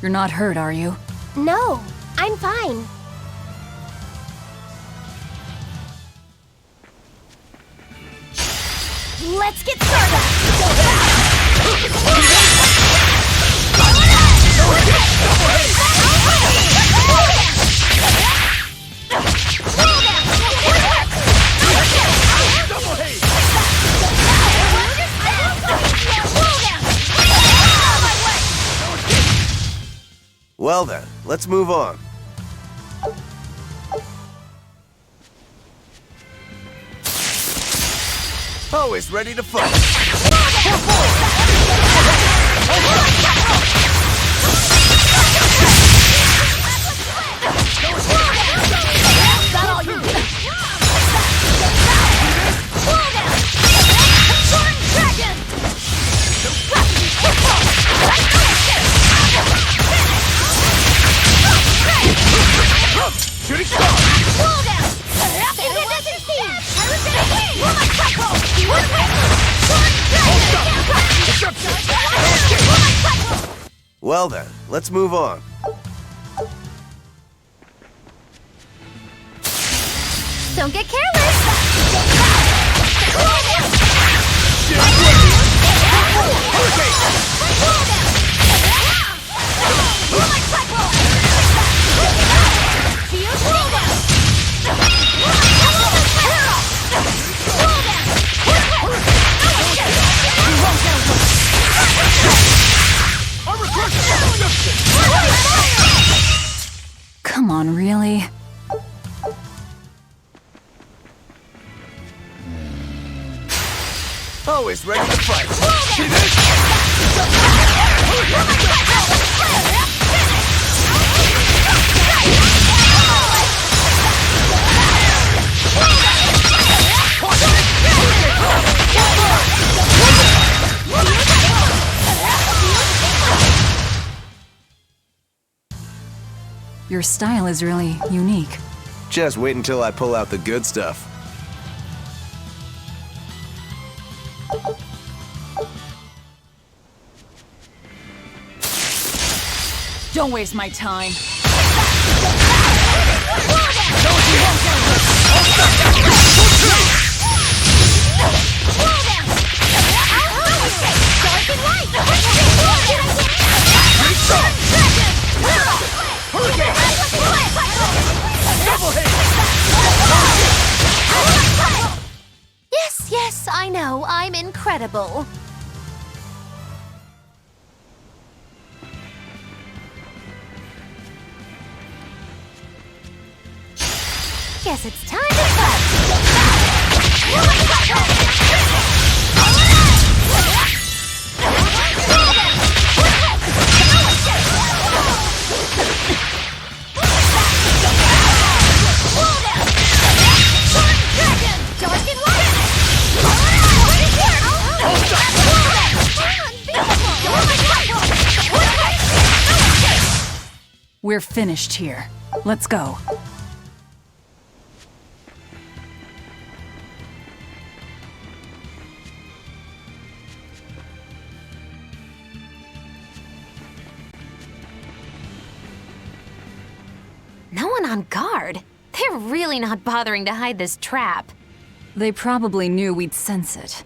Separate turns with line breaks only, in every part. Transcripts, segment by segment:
You're not hurt, are you?
No, I'm fine. Let's get started!
Well then, let's move on. Always ready to fight.
Shooting star!
Well then, let's move on.
Don't get careless!
Come on, really?
Always ready to fight. See
Your style is really unique.
Just wait until I pull out the good stuff.
Don't waste my time.
Yes, I know. I'm in incredible. Guess it's time to fight.
We're finished here. Let's go.
No one on guard. They're really not bothering to hide this trap.
They probably knew we'd sense it.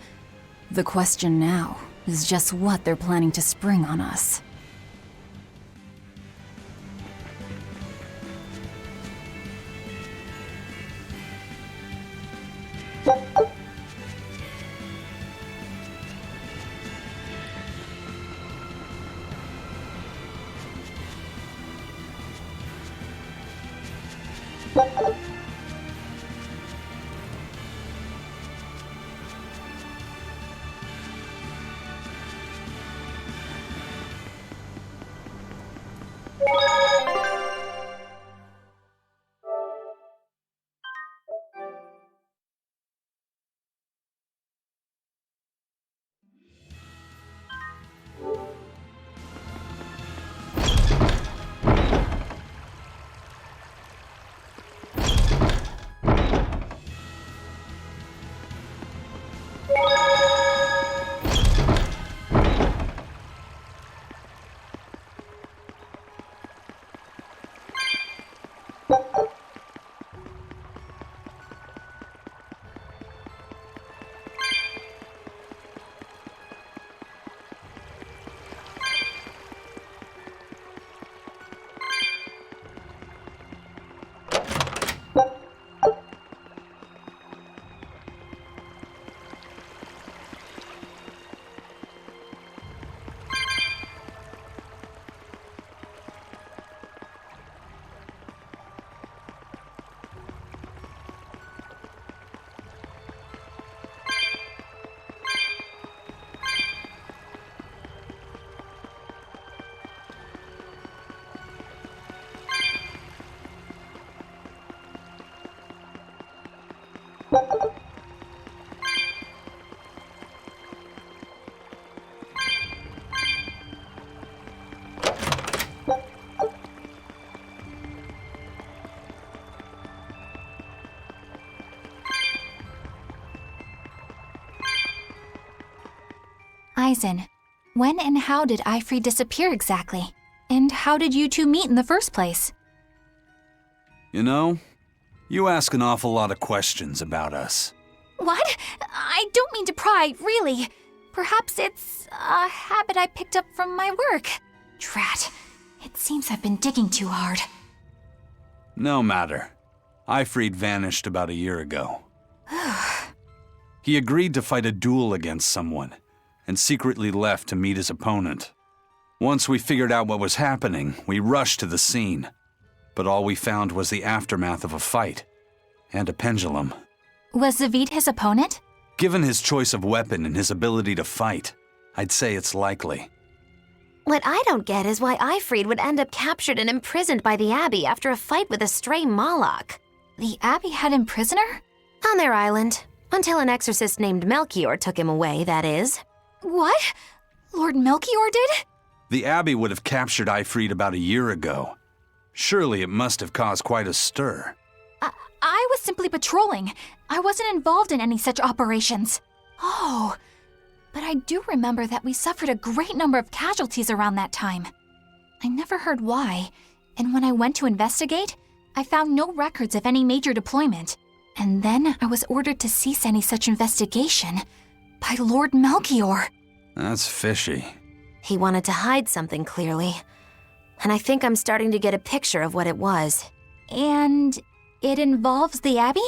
The question now is just what they're planning to spring on us.
Eisen, when and how did Eifried disappear exactly? And how did you two meet in the first place?
You know, you ask an awful lot of questions about us.
What? I don't mean to pry, really. Perhaps it's a habit I picked up from my work. Drat. It seems I've been digging too hard.
No matter. Eifried vanished about a year ago. He agreed to fight a duel against someone, and secretly left to meet his opponent. Once we figured out what was happening, we rushed to the scene. But all we found was the aftermath of a fight, and a pendulum.
Was Zavid his opponent?
Given his choice of weapon and his ability to fight, I'd say it's likely.
What I don't get is why Eifried would end up captured and imprisoned by the Abbey after a fight with a stray Moloch.
The Abbey had him prisoner?
On their island. Until an exorcist named Melchior took him away, that is.
What? Lord Melchior did?
The Abbey would have captured Eifried about a year ago. Surely it must have caused quite a stir.
I was simply patrolling. I wasn't involved in any such operations. Oh, but I do remember that we suffered a great number of casualties around that time. I never heard why, and when I went to investigate, I found no records of any major deployment. And then I was ordered to cease any such investigation by Lord Melchior.
That's fishy.
He wanted to hide something, clearly. And I think I'm starting to get a picture of what it was.
And it involves the Abbey?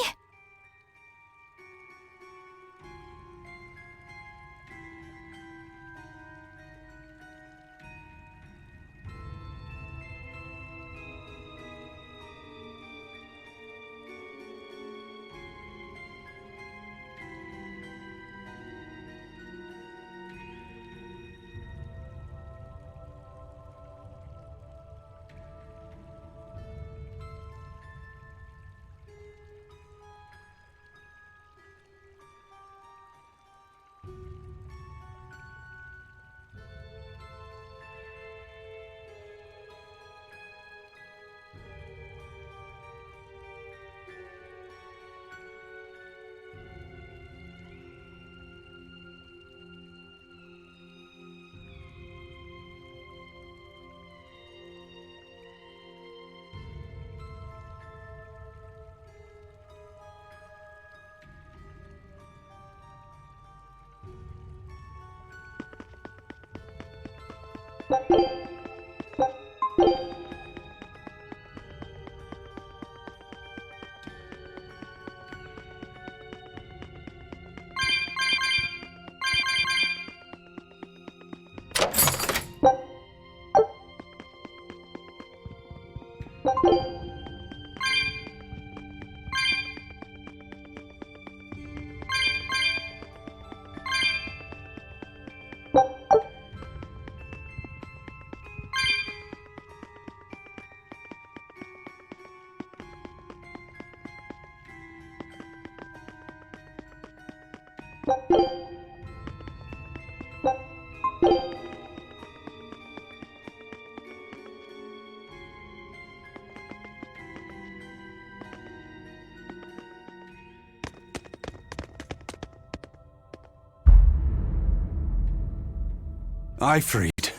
Eifried.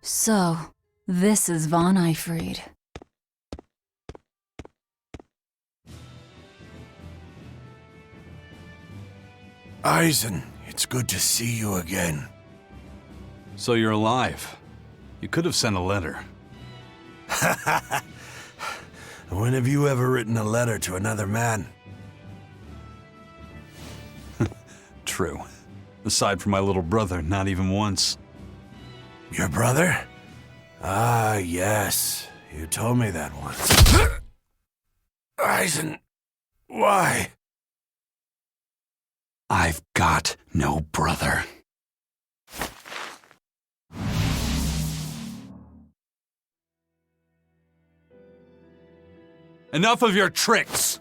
So, this is Von Eifried.
Eisen, it's good to see you again.
So you're alive. You could have sent a letter.
When have you ever written a letter to another man?
True. Aside from my little brother, not even once.
Your brother? Ah, yes. You told me that once. Eisen, why?
I've got no brother. Enough of your tricks!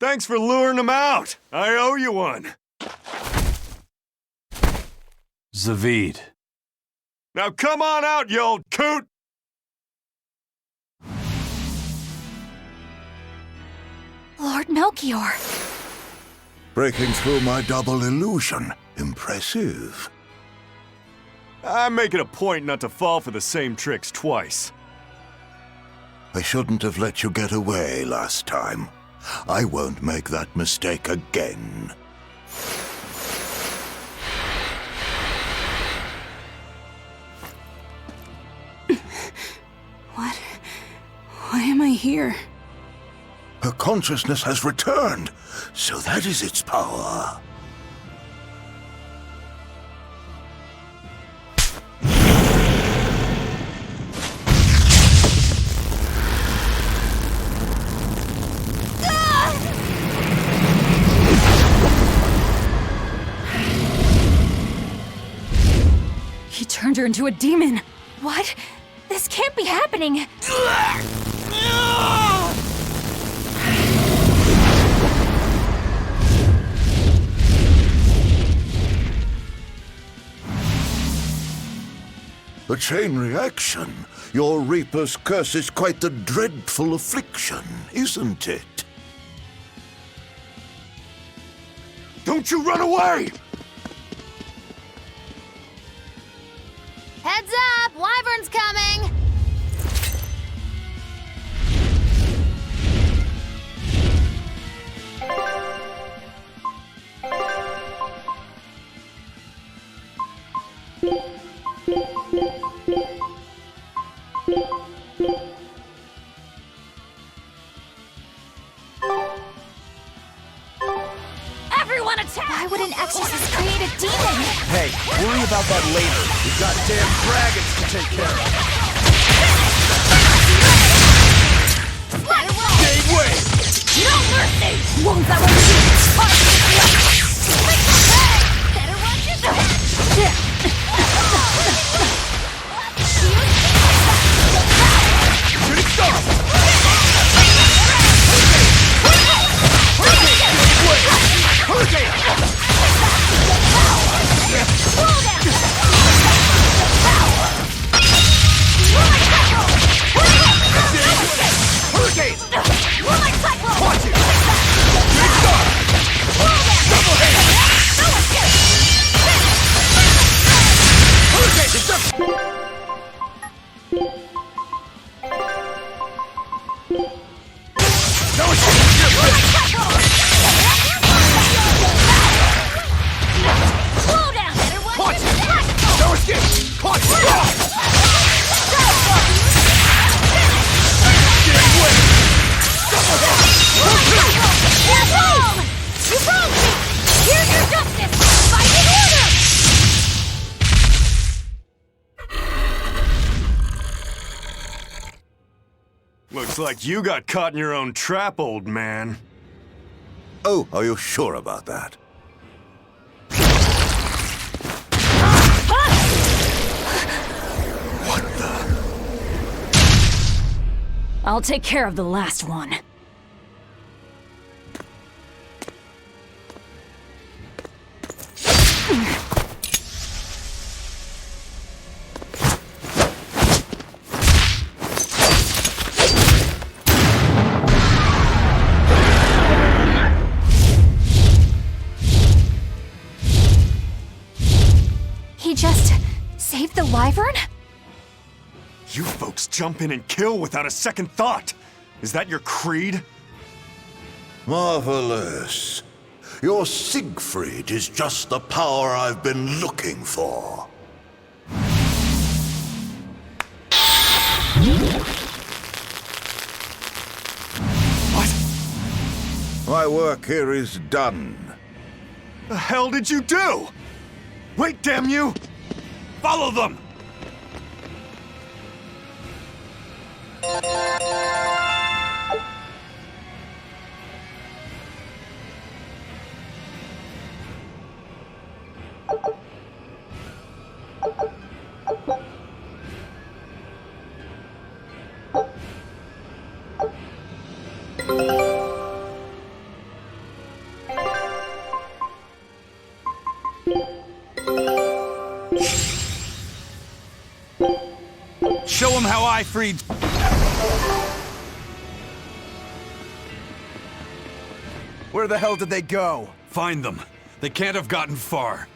Thanks for luring him out. I owe you one.
Zavid.
Now come on out, you old coot!
Lord Melchior.
Breaking through my double illusion. Impressive.
I make it a point not to fall for the same tricks twice.
I shouldn't have let you get away last time. I won't make that mistake again.
What? Why am I here?
Her consciousness has returned, so that is its power.
He turned her into a demon.
What? This can't be happening.
A chain reaction. Your Reaper's curse is quite a dreadful affliction, isn't it?
Don't you run away!
Heads up! Wyvern's coming!
Everyone attack! Why would an exorcist create a demon?
Hey, worry about that later. We've got damn dragons to take care of. Gave way!
No mercy!
Won't that one be?
Better watch yourself!
Shooting star! Looks like you got caught in your own trap, old man.
Oh, are you sure about that? What the?
I'll take care of the last one.
He just saved the wyvern?
You folks jump in and kill without a second thought. Is that your creed?
Marvelous. Your Siegfried is just the power I've been looking for.
What?
My work here is done.
The hell did you do? Wait, damn you! Follow them!
Show him how I freed.
Where the hell did they go?
Find them. They can't have gotten far.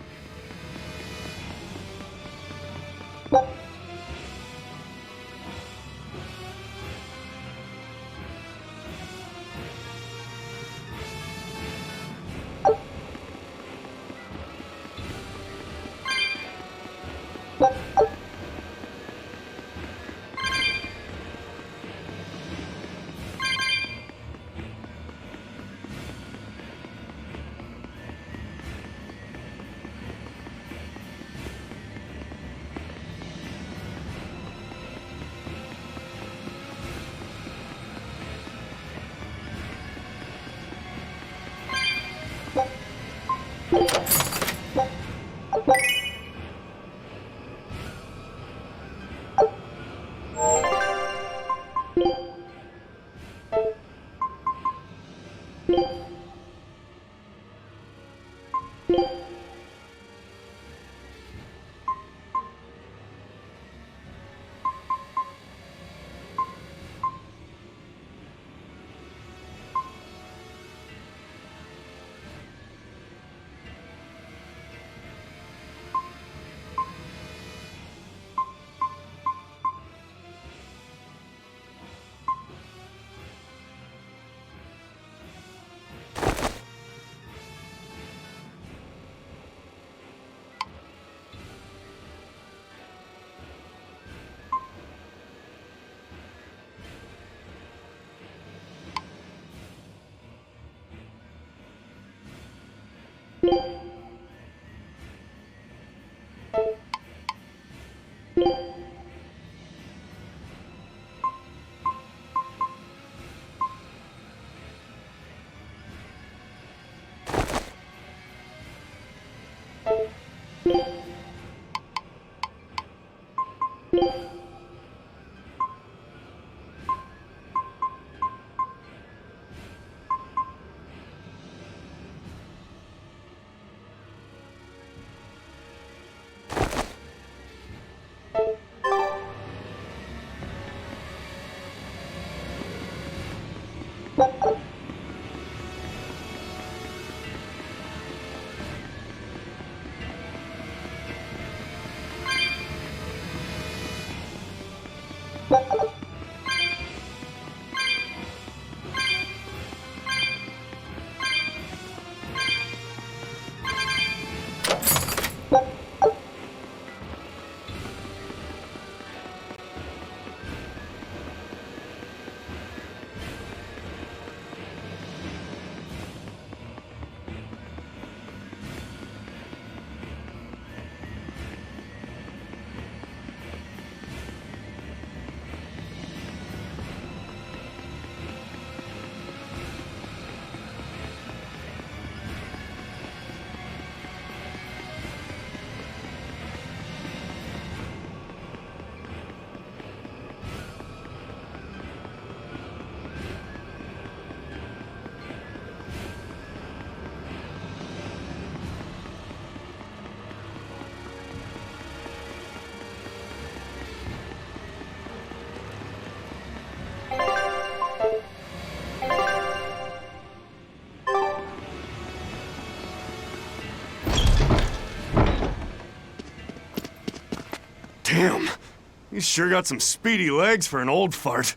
He's sure got some speedy legs for an old fart.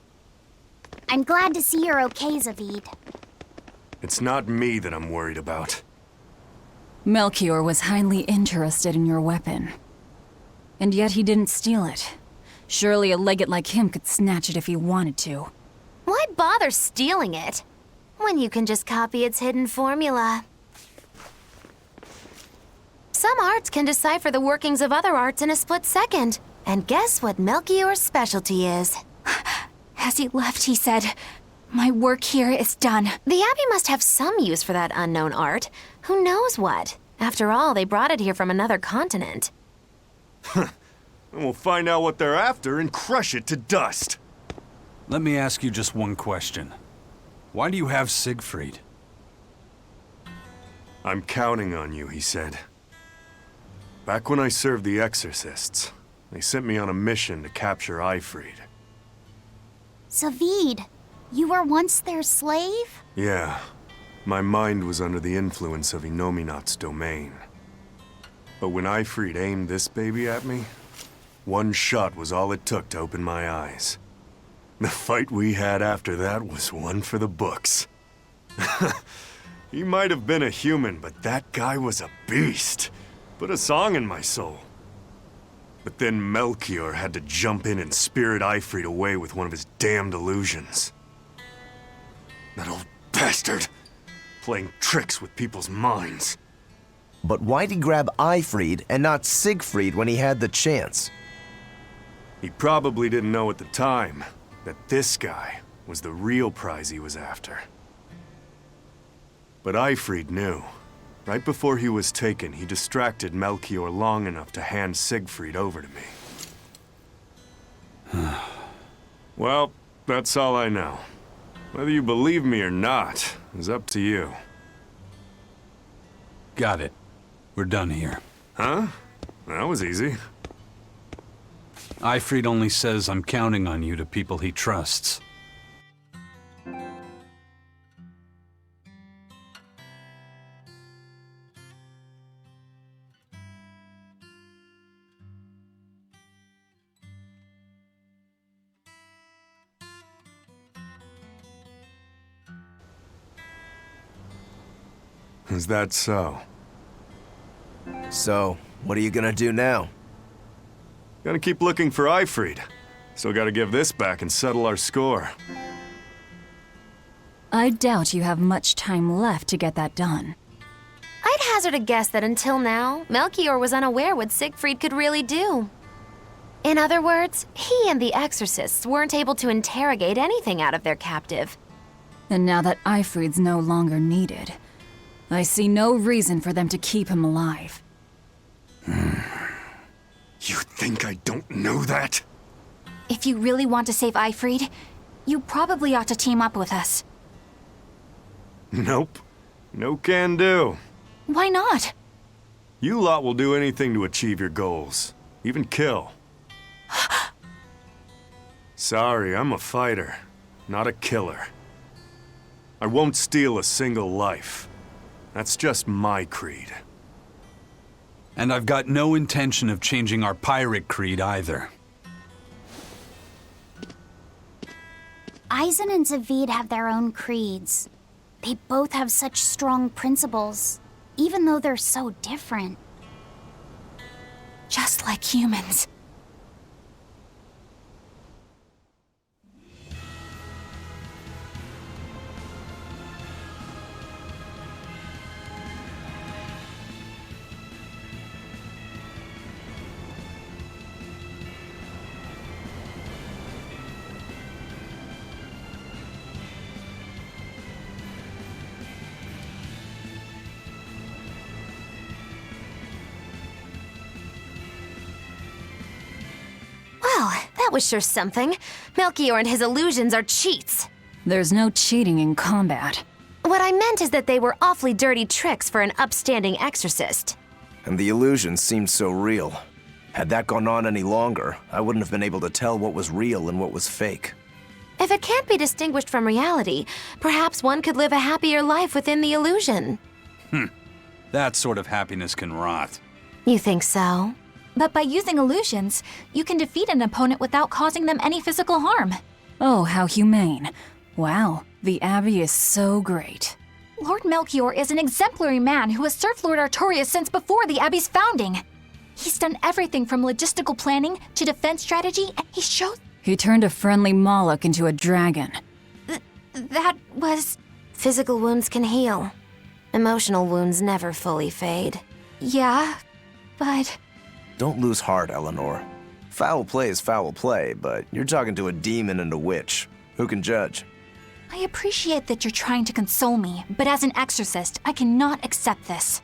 I'm glad to see you're okay, Zavid.
It's not me that I'm worried about.
Melchior was highly interested in your weapon. And yet he didn't steal it. Surely a legate like him could snatch it if he wanted to.
Why bother stealing it when you can just copy its hidden formula? Some arts can decipher the workings of other arts in a split second. And guess what Melchior's specialty is?
As he left, he said, "My work here is done."
The Abbey must have some use for that unknown art. Who knows what? After all, they brought it here from another continent.
And we'll find out what they're after and crush it to dust.
Let me ask you just one question. Why do you have Siegfried?
I'm counting on you, he said. Back when I served the Exorcists, they sent me on a mission to capture Eifried.
Zavid, you were once their slave?
Yeah. My mind was under the influence of Inominat's domain. But when Eifried aimed this baby at me, one shot was all it took to open my eyes. The fight we had after that was one for the books. He might have been a human, but that guy was a beast. Put a song in my soul. But then Melchior had to jump in and spirit Eifried away with one of his damned illusions. That old bastard! Playing tricks with people's minds.
But why'd he grab Eifried and not Siegfried when he had the chance?
He probably didn't know at the time that this guy was the real prize he was after. But Eifried knew. Right before he was taken, he distracted Melchior long enough to hand Siegfried over to me. Well, that's all I know. Whether you believe me or not is up to you.
Got it. We're done here.
Huh? That was easy.
Eifried only says I'm counting on you to people he trusts.
Is that so?
So, what are you gonna do now?
Gotta keep looking for Eifried. Still gotta give this back and settle our score.
I doubt you have much time left to get that done.
I'd hazard a guess that until now, Melchior was unaware what Siegfried could really do. In other words, he and the Exorcists weren't able to interrogate anything out of their captive.
And now that Eifried's no longer needed, I see no reason for them to keep him alive.
You think I don't know that?
If you really want to save Eifried, you probably ought to team up with us.
Nope. No can do.
Why not?
You lot will do anything to achieve your goals. Even kill. Sorry, I'm a fighter, not a killer. I won't steal a single life. That's just my creed.
And I've got no intention of changing our pirate creed either.
Eisen and Zavid have their own creeds. They both have such strong principles, even though they're so different.
Just like humans.
Well, that was sure something. Melchior and his illusions are cheats.
There's no cheating in combat.
What I meant is that they were awfully dirty tricks for an upstanding exorcist.
And the illusions seemed so real. Had that gone on any longer, I wouldn't have been able to tell what was real and what was fake.
If it can't be distinguished from reality, perhaps one could live a happier life within the illusion.
That sort of happiness can rot.
You think so?
but by using illusions, you can defeat an opponent without causing them any physical harm.
Oh, how humane. Wow, the Abbey is so great.
Lord Melchior is an exemplary man who has served Lord Artorias since before the Abbey's founding. He's done everything from logistical planning to defense strategy, and
He turned a friendly Moloch into a dragon.
That was...
Physical wounds can heal. Emotional wounds never fully fade.
Yeah, but...
Don't lose heart, Eleanor. Foul play is foul play, but you're talking to a demon and a witch. Who can judge?
I appreciate that you're trying to console me, but as an exorcist, I cannot accept this.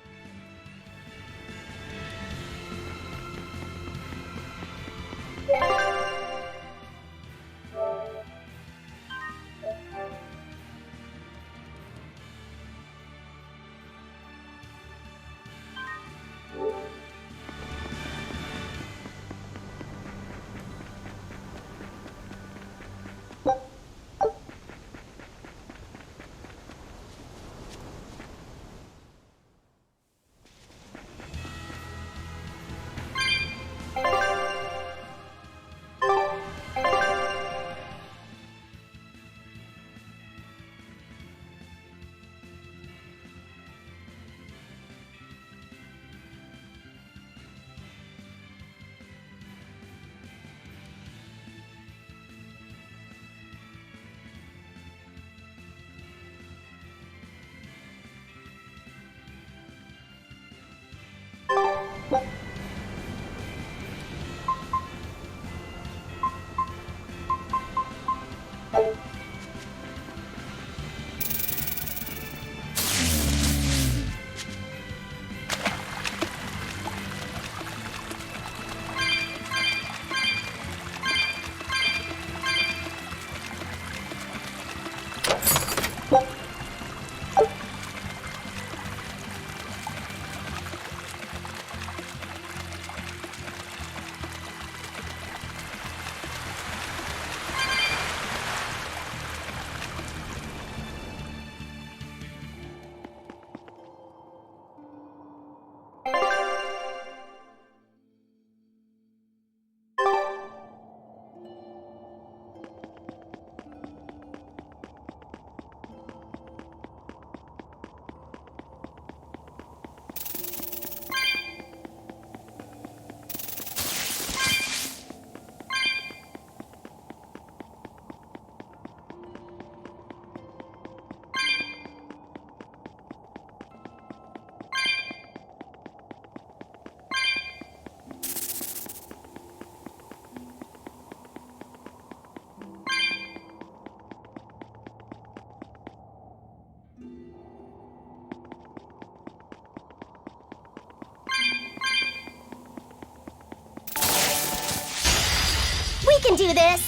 We can do this!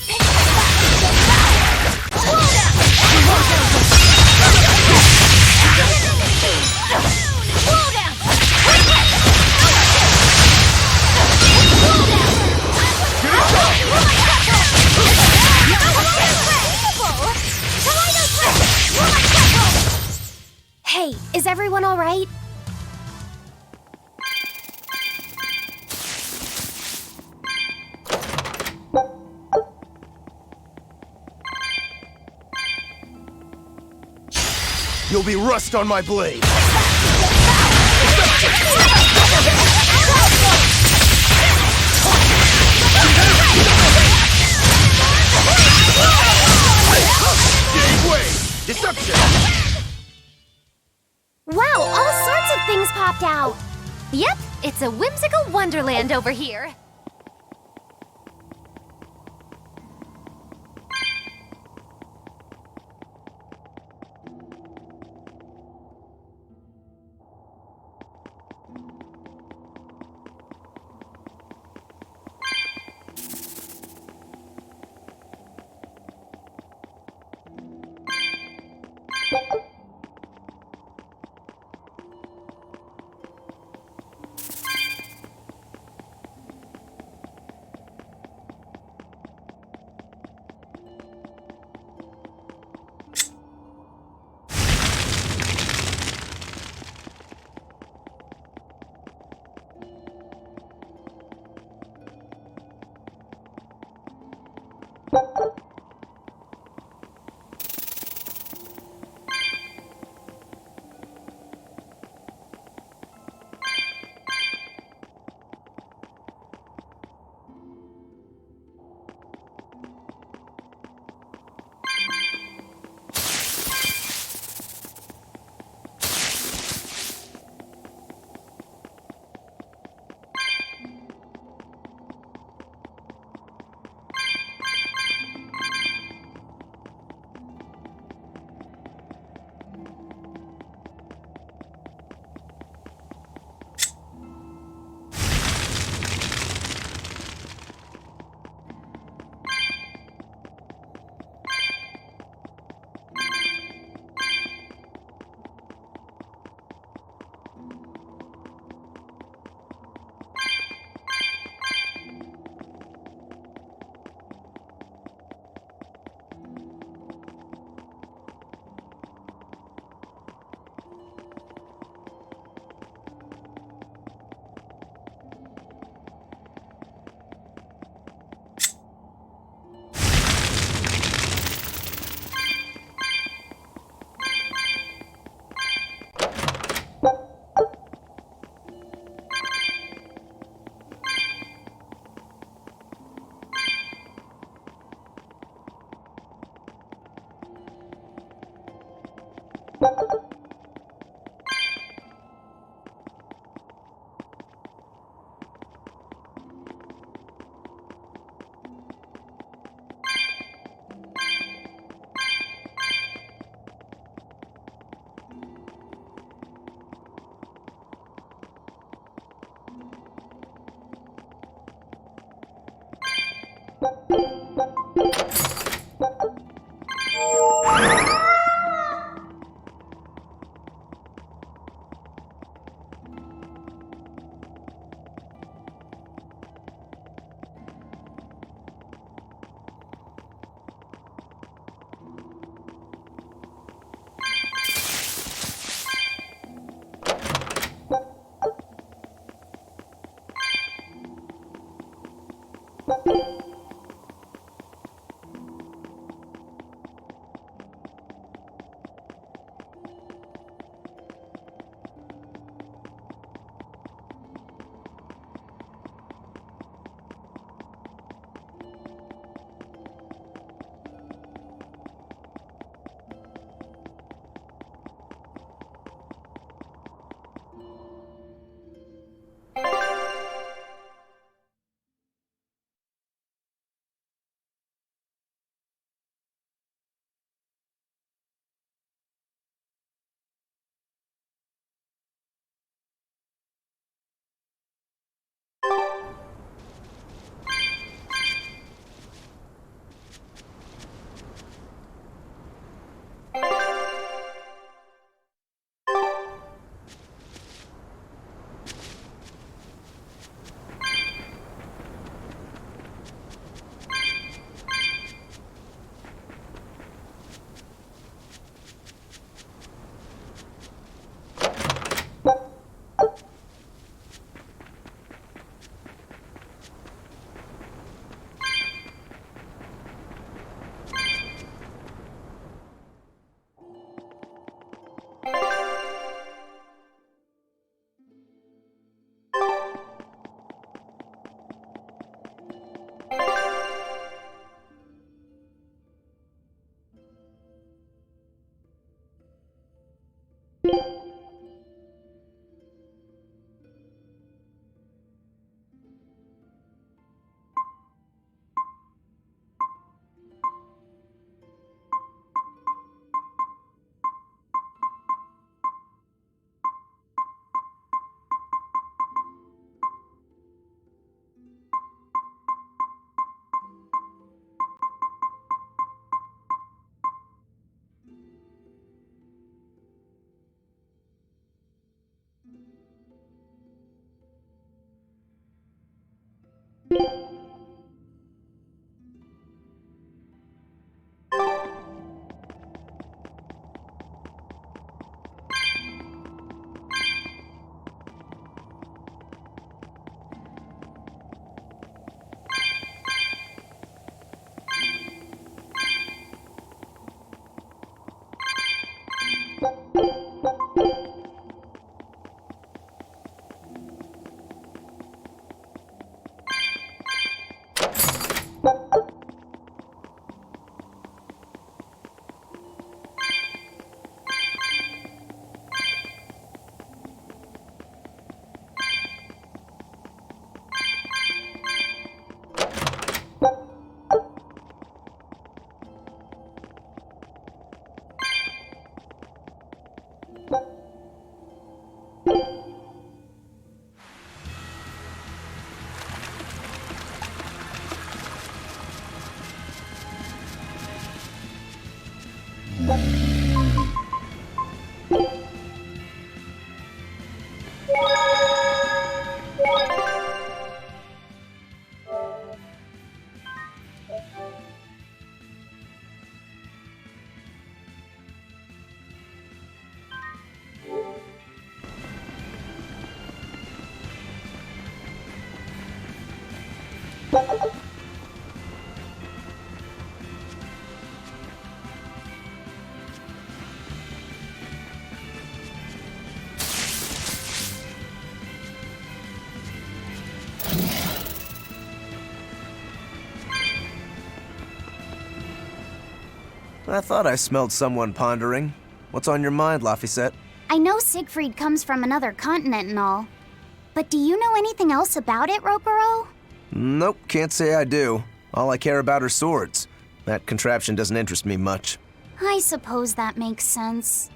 Hey, is everyone all right?
You'll be rust on my blade. Gave way! Deception!
Wow, all sorts of things popped out!
Yep, it's a whimsical wonderland over here.
I thought I smelled someone pondering. What's on your mind, Laphicet?
I know Siegfried comes from another continent and all. But do you know anything else about it, Rokuro?
Nope, can't say I do. All I care about are swords. That contraption doesn't interest me much.
I suppose that makes sense.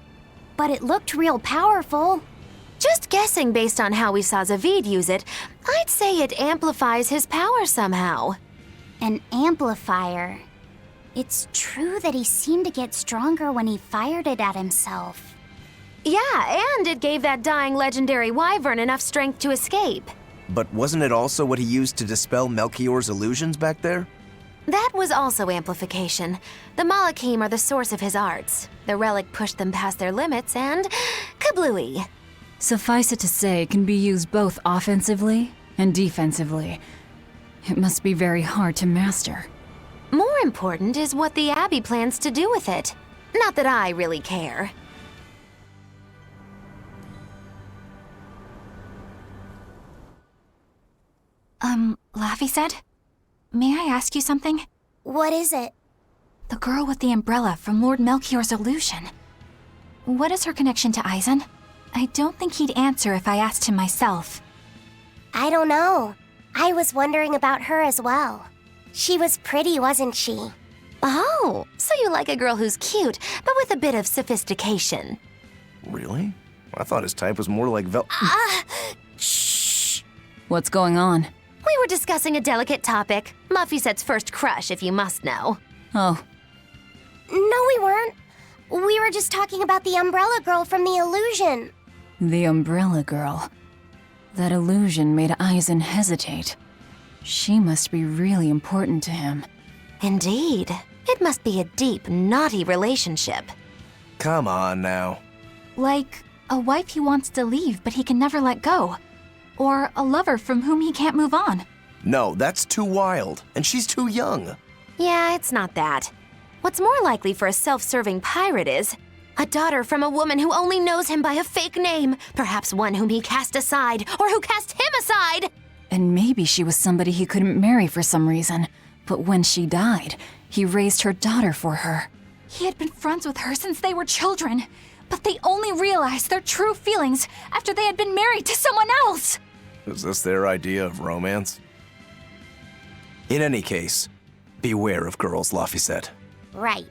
But it looked real powerful.
Just guessing based on how we saw Zavid use it, I'd say it amplifies his power somehow.
An amplifier. It's true that he seemed to get stronger when he fired it at himself.
Yeah, and it gave that dying legendary wyvern enough strength to escape.
But wasn't it also what he used to dispel Melchior's illusions back there?
That was also amplification. The Malakim are the source of his arts. The relic pushed them past their limits and kablooey.
Suffice it to say, it can be used both offensively and defensively. It must be very hard to master.
More important is what the Abbey plans to do with it. Not that I really care.
Laffy said? May I ask you something?
What is it?
The girl with the umbrella from Lord Melchior's illusion. What is her connection to Aizen? I don't think he'd answer if I asked him myself.
I don't know. I was wondering about her as well. She was pretty, wasn't she?
Oh, so you like a girl who's cute, but with a bit of sophistication.
Really? I thought his type was more like
Shh! What's going on?
We were discussing a delicate topic. Laphicet's first crush, if you must know.
Oh.
No, we weren't. We were just talking about the umbrella girl from the illusion.
The umbrella girl. That illusion made Aizen hesitate. She must be really important to him.
Indeed. It must be a deep, naughty relationship.
Come on now.
Like a wife he wants to leave but he can never let go. Or a lover from whom he can't move on.
No, that's too wild, and she's too young.
Yeah, it's not that. What's more likely for a self-serving pirate is a daughter from a woman who only knows him by a fake name, perhaps one whom he cast aside, or who cast him aside!
And maybe she was somebody he couldn't marry for some reason. But when she died, he raised her daughter for her.
He had been friends with her since they were children, but they only realized their true feelings after they had been married to someone else!
Is this their idea of romance? In any case, beware of girls, Laphicet.
Right.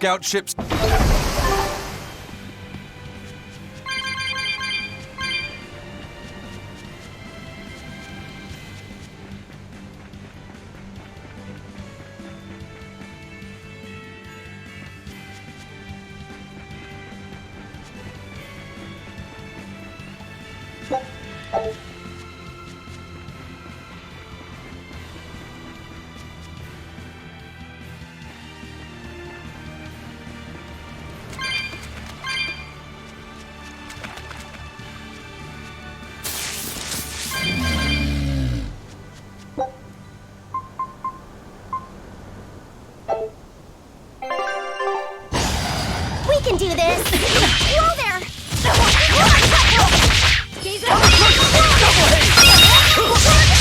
scout ships.
We can do this! Whoa there!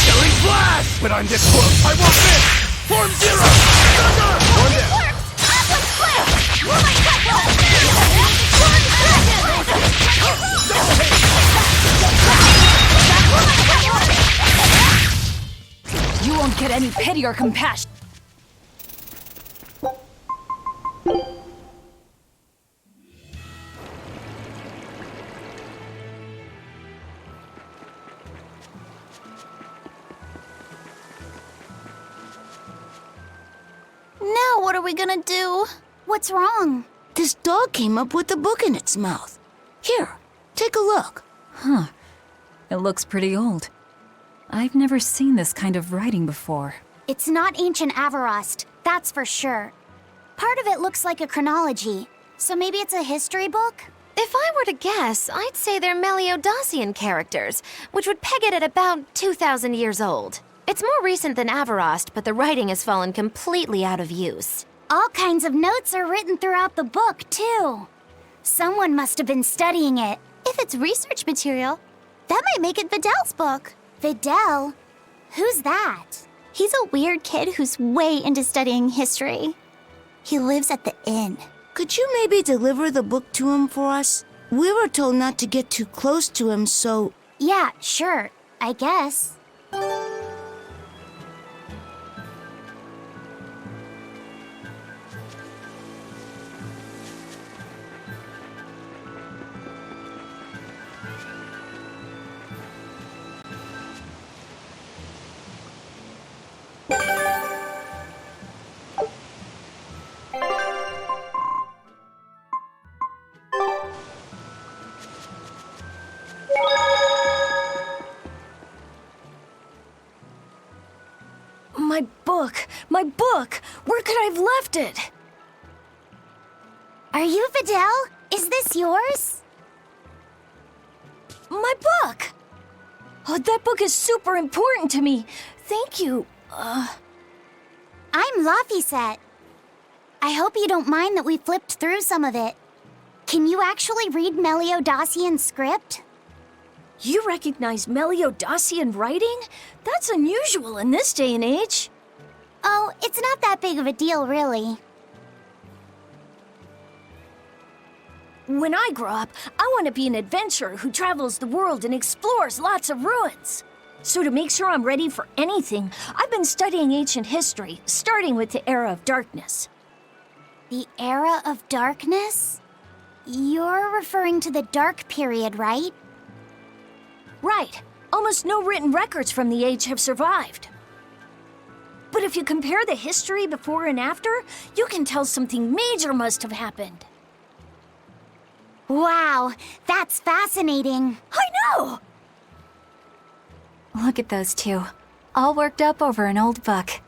Killing flash! When I'm this close, I want this! Form zero! Thunder! One down!
You won't get any pity or compassion.
Now what are we gonna do? What's wrong?
This dog came up with a book in its mouth. Here, take a look.
Huh. It looks pretty old. I've never seen this kind of writing before.
It's not ancient Avarost, that's for sure. Part of it looks like a chronology, so maybe it's a history book?
If I were to guess, I'd say they're Meliodosian characters, which would peg it at about 2,000 years old. It's more recent than Avarost, but the writing has fallen completely out of use.
All kinds of notes are written throughout the book, too. Someone must have been studying it.
If it's research material, that might make it Videl's book.
Videl? Who's that?
He's a weird kid who's way into studying history. He lives at the inn.
Could you maybe deliver the book to him for us? We were told not to get too close to him, so...
Yeah, sure, I guess.
My book! Where could I have left it?
Are you Videl? Is this yours?
My book! Oh, that book is super important to me. Thank you.
I'm Laphicet. I hope you don't mind that we flipped through some of it. Can you actually read Meliodosian script?
You recognize Meliodosian writing? That's unusual in this day and age.
Oh, it's not that big of a deal, really.
When I grow up, I want to be an adventurer who travels the world and explores lots of ruins. So to make sure I'm ready for anything, I've been studying ancient history, starting with the Era of Darkness.
The Era of Darkness? You're referring to the Dark Period, right?
Right. Almost no written records from the age have survived. But if you compare the history before and after, you can tell something major must have happened.
Wow, that's fascinating.
I know!
Look at those two, all worked up over an old book.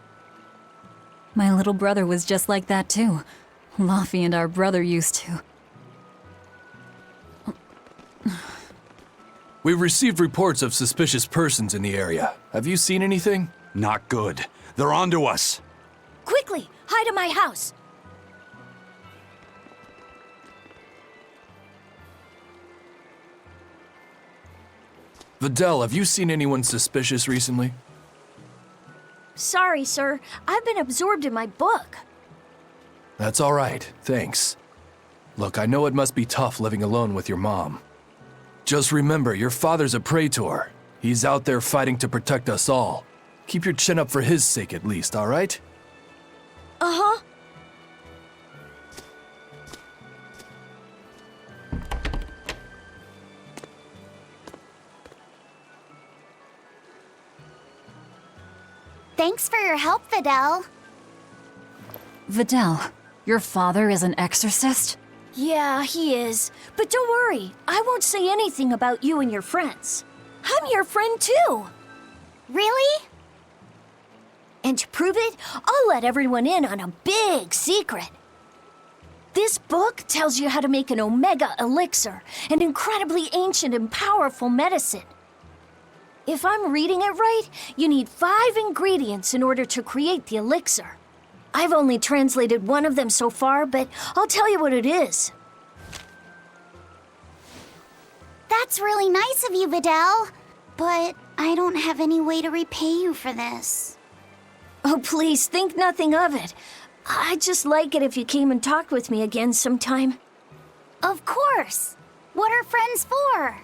My little brother was just like that too. Laffy and our brother used to.
We've received reports of suspicious persons in the area. Have you seen anything?
Not good. They're onto us.
Quickly, hide in my house.
Videl, have you seen anyone suspicious recently?
Sorry, sir. I've been absorbed in my book.
That's all right, thanks. Look, I know it must be tough living alone with your mom. Just remember, your father's a praetor. He's out there fighting to protect us all. Keep your chin up for his sake at least, all right?
Uh-huh.
Thanks for your help, Videl.
Videl, your father is an exorcist?
Yeah, he is. But don't worry, I won't say anything about you and your friends. I'm your friend too.
Really?
And to prove it, I'll let everyone in on a big secret. This book tells you how to make an Omega Elixir, an incredibly ancient and powerful medicine. If I'm reading it right, you need 5 ingredients in order to create the elixir. I've only translated one of them so far, but I'll tell you what it is.
That's really nice of you, Videl. But I don't have any way to repay you for this.
Oh, please, think nothing of it. I'd just like it if you came and talked with me again sometime.
Of course. What are friends for?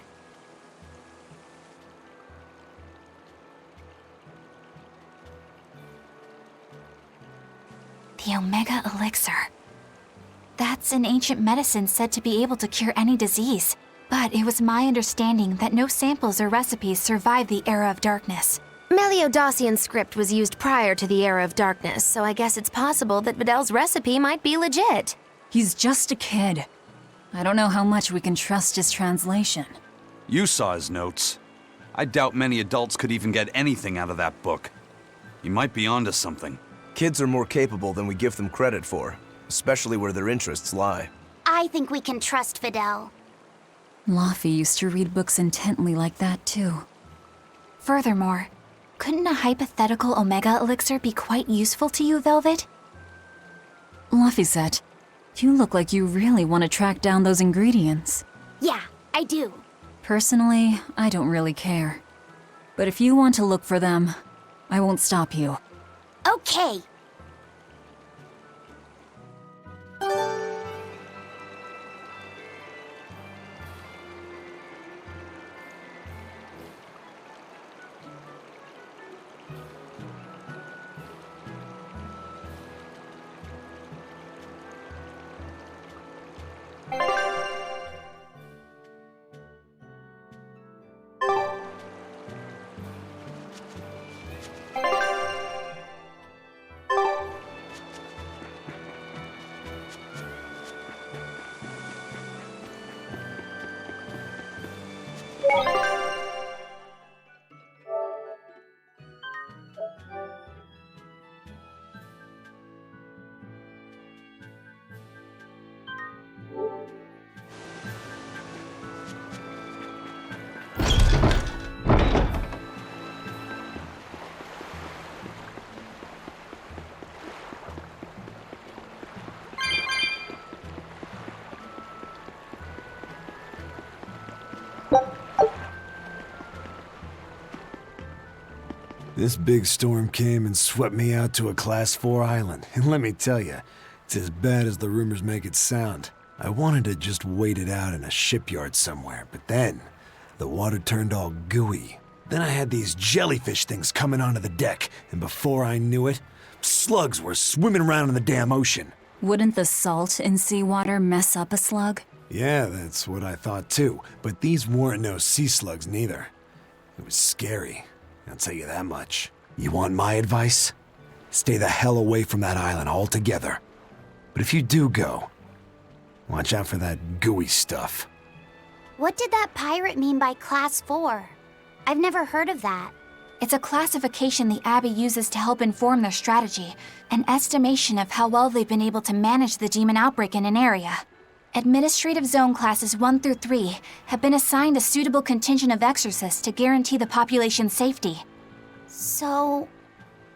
The Omega Elixir. That's an ancient medicine said to be able to cure any disease. But it was my understanding that no samples or recipes survived the Era of Darkness.
Meliodacian script was used prior to the Era of Darkness, so I guess it's possible that Videl's recipe might be legit.
He's just a kid. I don't know how much we can trust his translation.
You saw his notes. I doubt many adults could even get anything out of that book. He might be onto something.
Kids are more capable than we give them credit for, especially where their interests lie.
I think we can trust Videl.
Laffy used to read books intently like that, too.
Furthermore, couldn't a hypothetical Omega Elixir be quite useful to you, Velvet?
Laffy, you look like you really want to track down those ingredients.
Yeah, I do.
Personally, I don't really care. But if you want to look for them, I won't stop you.
Okay.
This big storm came and swept me out to a Class 4 island, and let me tell you, it's as bad as the rumors make it sound. I wanted to just wait it out in a shipyard somewhere, but then the water turned all gooey. Then I had these jellyfish things coming onto the deck, and before I knew it, slugs were swimming around in the damn ocean.
Wouldn't the salt in seawater mess up a slug?
Yeah, that's what I thought too, but these weren't no sea slugs neither. It was scary, I'll tell you that much. You want my advice? Stay the hell away from that island altogether. But if you do go, watch out for that gooey stuff.
What did that pirate mean by Class 4? I've never heard of that.
It's a classification the Abbey uses to help inform their strategy, an estimation of how well they've been able to manage the demon outbreak in an area. Administrative Zone Classes 1 through 3 have been assigned a suitable contingent of exorcists to guarantee the population's safety.
So,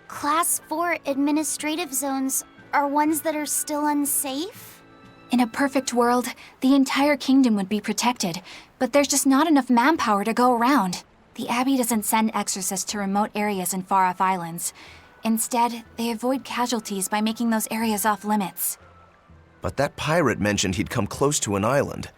Class 4 administrative zones are ones that are still unsafe?
In a perfect world, the entire kingdom would be protected, but there's just not enough manpower to go around. The Abbey doesn't send exorcists to remote areas and far-off islands. Instead, they avoid casualties by making those areas off-limits.
But that pirate mentioned he'd come close to an island.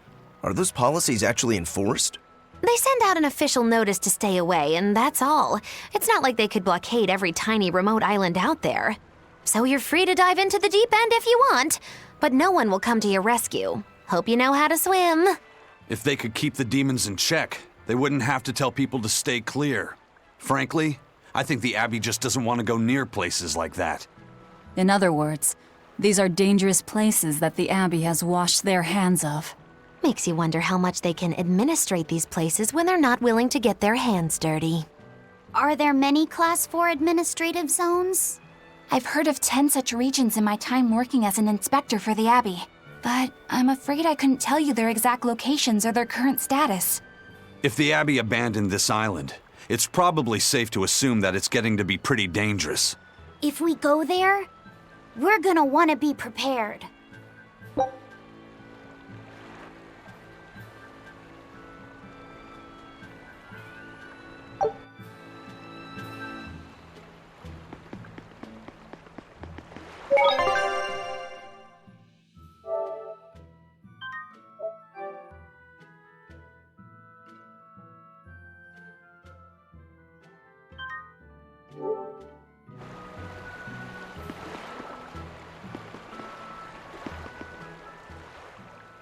Are those policies actually enforced?
They send out an official notice to stay away, and that's all. It's not like they could blockade every tiny remote island out there. So you're free to dive into the deep end if you want, but no one will come to your rescue. Hope you know how to swim.
If they could keep the demons in check, they wouldn't have to tell people to stay clear. Frankly, I think the Abbey just doesn't want to go near places like that.
In other words, these are dangerous places that the Abbey has washed their hands of.
Makes you wonder how much they can administrate these places when they're not willing to get their hands dirty.
Are there many Class 4 administrative zones?
I've heard of 10 such regions in my time working as an inspector for the Abbey, but I'm afraid I couldn't tell you their exact locations or their current status.
If the Abbey abandoned this island, it's probably safe to assume that it's getting to be pretty dangerous.
If we go there, we're gonna want to be prepared.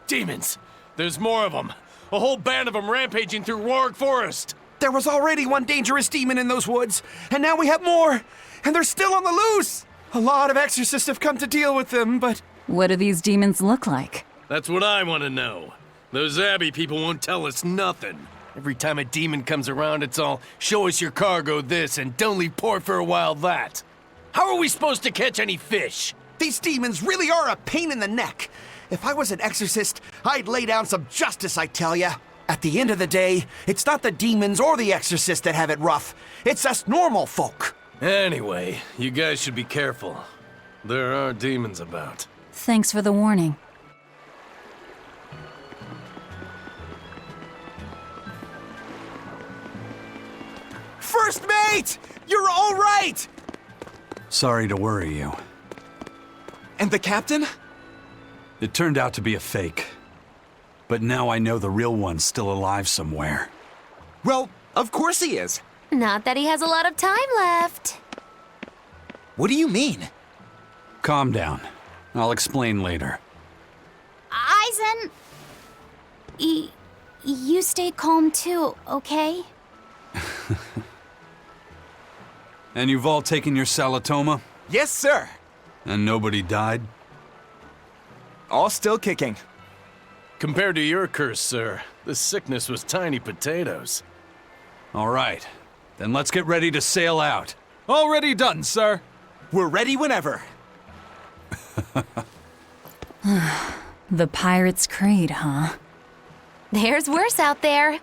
Demons! There's more of them! A whole band of them rampaging through Warwick Forest!
There was already one dangerous demon in those woods, and now we have more! And they're still on the loose! A lot of exorcists have come to deal with them, but...
What do these demons look like?
That's what I want to know. Those Abbey people won't tell us nothing. Every time a demon comes around, it's all, show us your cargo this, and don't leave port for a while that. How are we supposed to catch any fish?
These demons really are a pain in the neck. If I was an exorcist, I'd lay down some justice, I tell ya. At the end of the day, it's not the demons or the exorcists that have it rough. It's us normal folk.
Anyway, you guys should be careful. There are demons about.
Thanks for the warning.
First mate! You're all right!
Sorry to worry you.
And the captain?
It turned out to be a fake. But now I know the real one's still alive somewhere.
Well, of course he is.
Not that he has a lot of time left.
What do you mean?
Calm down. I'll explain later.
Aizen... You stay calm too, okay?
And you've all taken your Salatoma?
Yes, sir.
And nobody died?
All still kicking.
Compared to your curse, sir, this sickness was tiny potatoes.
All right. Then let's get ready to sail out.
Already done, sir.
We're ready whenever.
The Pirate's Creed, huh?
There's worse out there.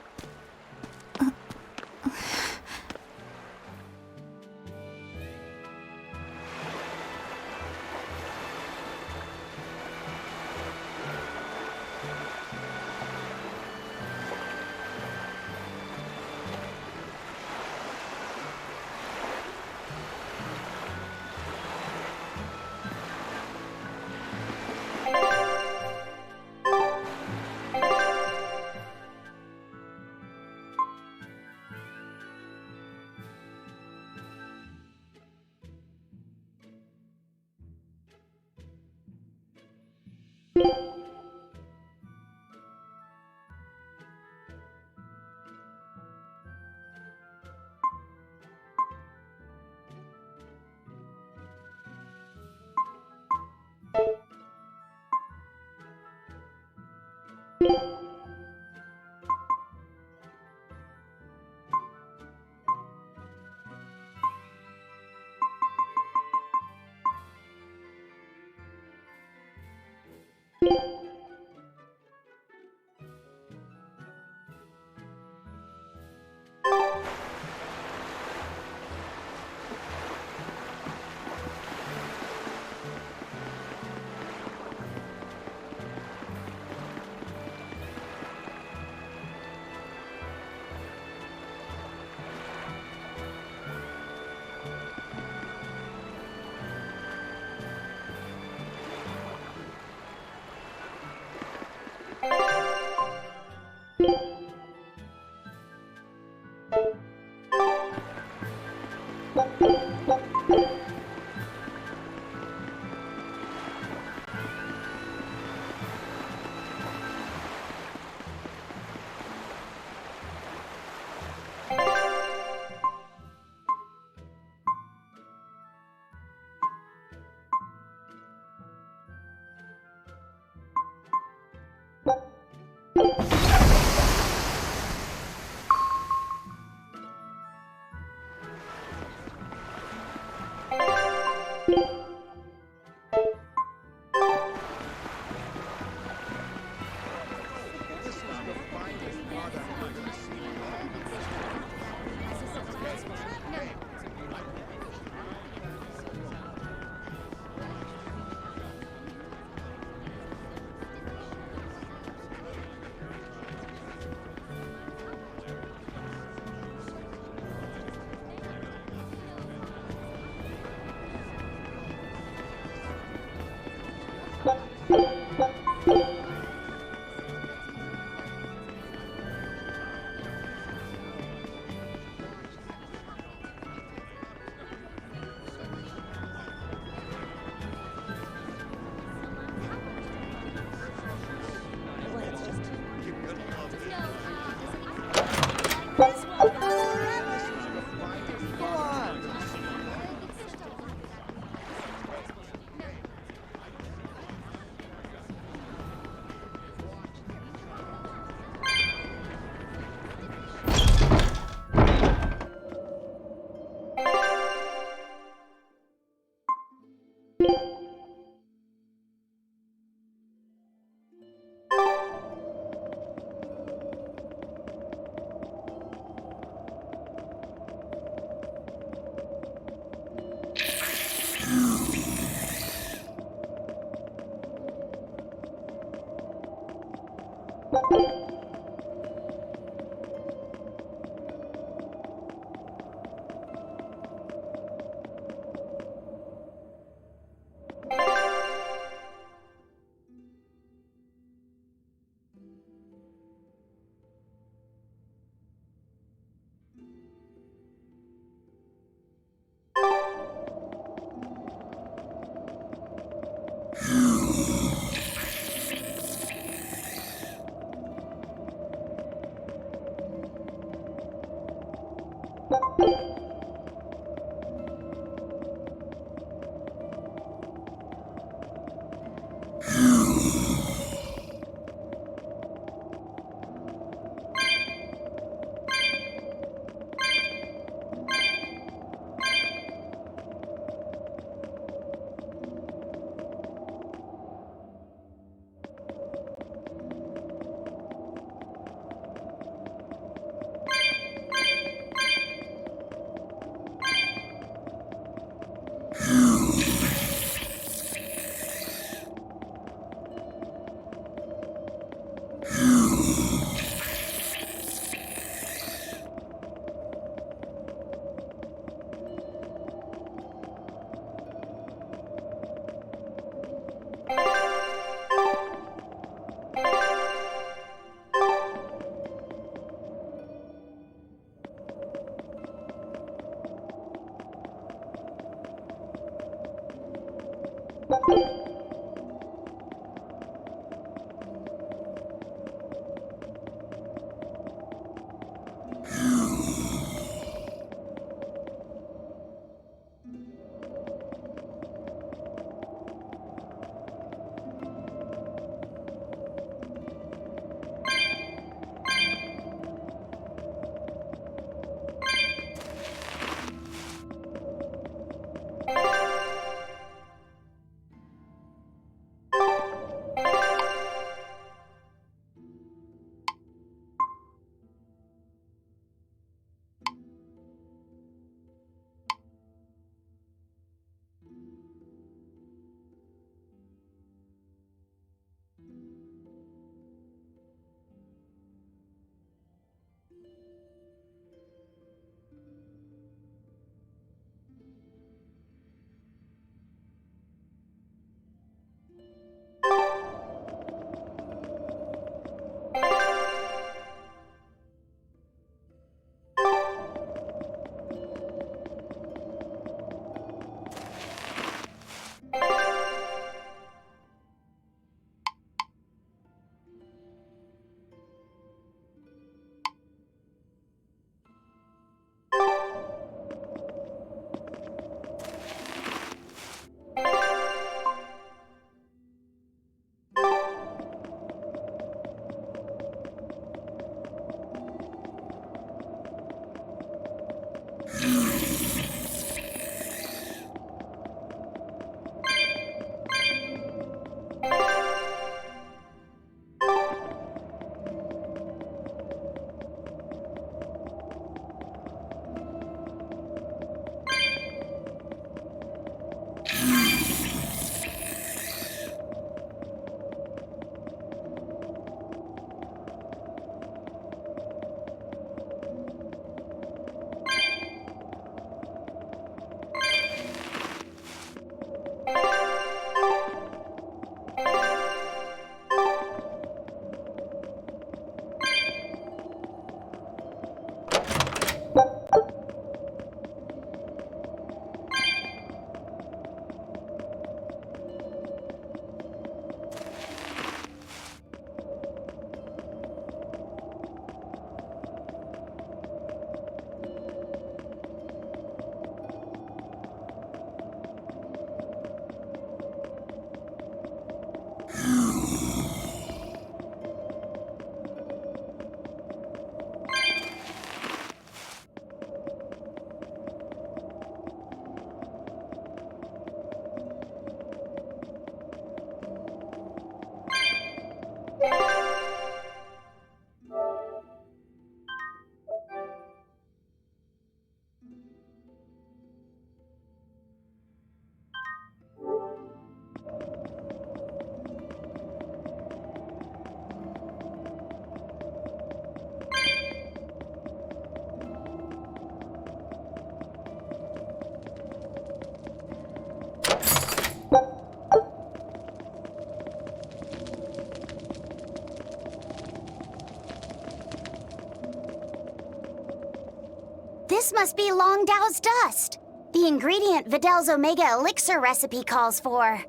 This must be Long Dao's dust. The ingredient Vidal's Omega Elixir recipe calls for.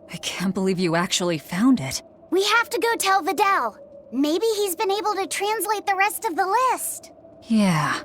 I can't believe you actually found it.
We have to go tell Vidal. Maybe he's been able to translate the rest of the list.
Yeah.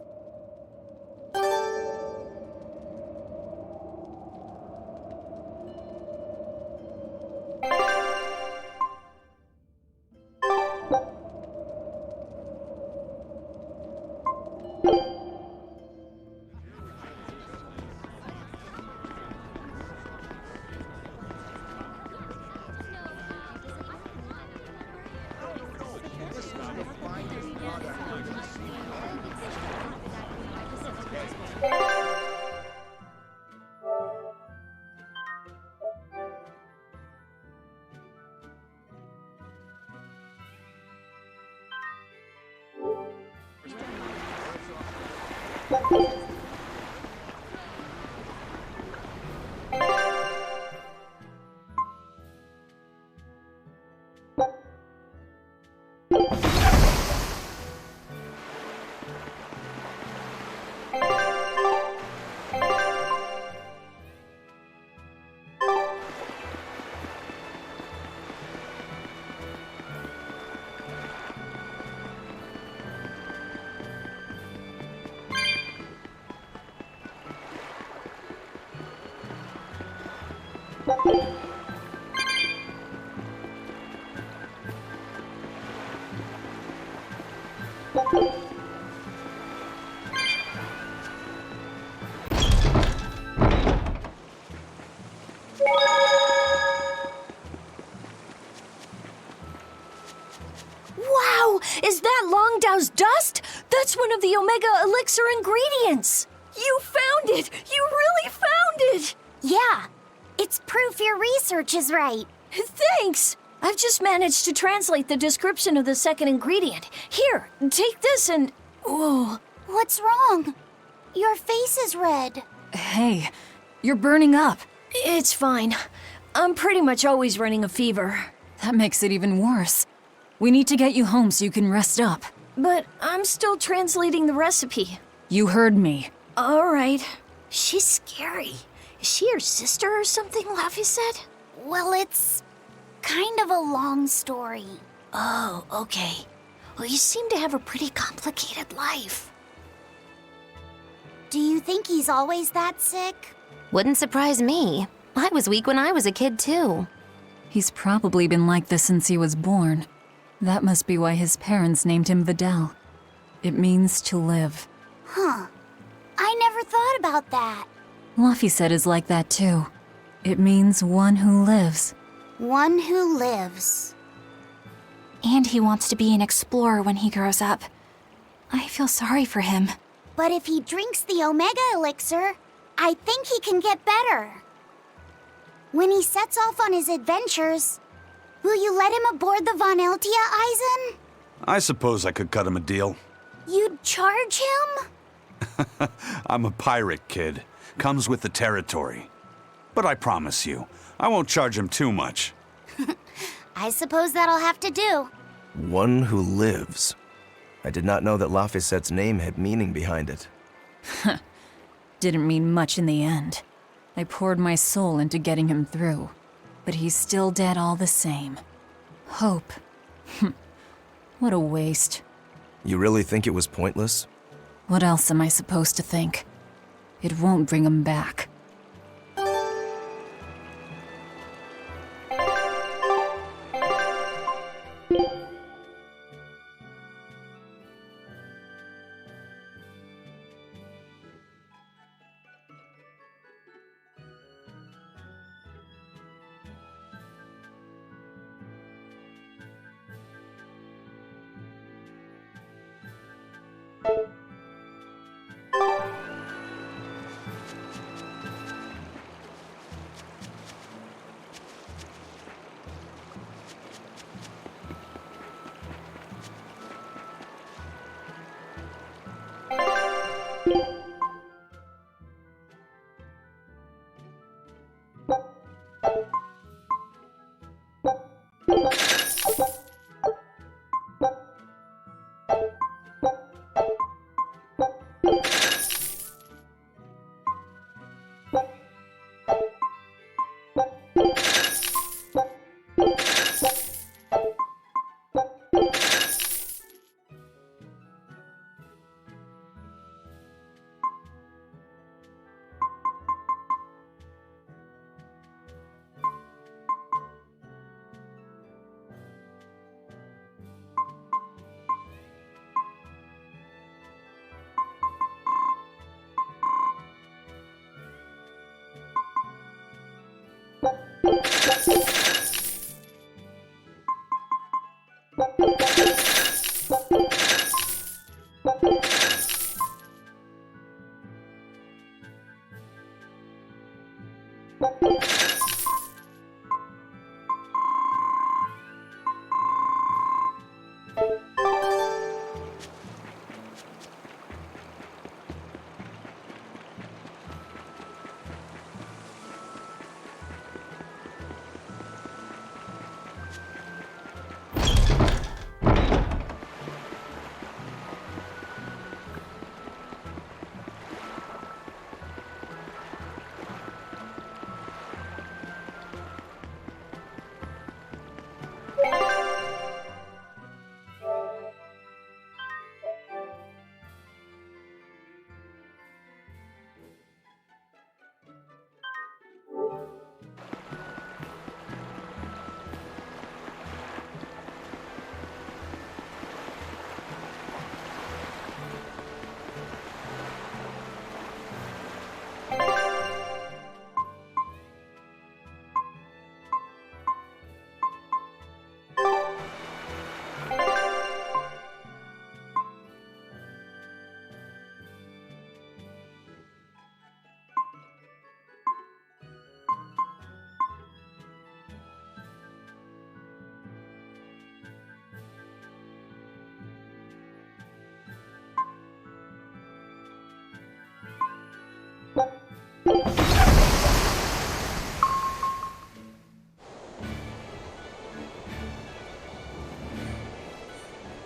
Wow! Is that Long Dao's dust? That's one of the Omega Elixir ingredients! You found it! You really found it!
Yeah. It's proof your research is right.
Thanks! I've just managed to translate the description of the second ingredient. Here, take this and... Whoa.
What's wrong? Your face is red.
Hey, you're burning up.
It's fine. I'm pretty much always running a fever.
That makes it even worse. We need to get you home so you can rest up.
But I'm still translating the recipe.
You heard me.
All right. She's scary. Is she your sister or something, Laffy said?
Well, it's kind of a long story.
Oh, okay. Well, you seem to have a pretty complicated life.
Do you think he's always that sick?
Wouldn't surprise me. I was weak when I was a kid, too.
He's probably been like this since he was born. That must be why his parents named him Vidal. It means to live.
Huh. I never thought about that.
Luffy said is like that too. It means one who lives.
One who lives.
And he wants to be an explorer when he grows up. I feel sorry for him.
But if he drinks the Omega Elixir, I think he can get better. When he sets off on his adventures, will you let him aboard the Von Eltia, Eisen?
I suppose I could cut him a deal.
You'd charge him?
I'm a pirate, kid. Comes with the territory. But I promise you, I won't charge him too much.
I suppose that'll have to do.
One who lives. I did not know that Laphicette's name had meaning behind it.
Didn't mean much in the end. I poured my soul into getting him through. But he's still dead all the same. Hope. What a waste.
You really think it was pointless?
What else am I supposed to think? It won't bring him back.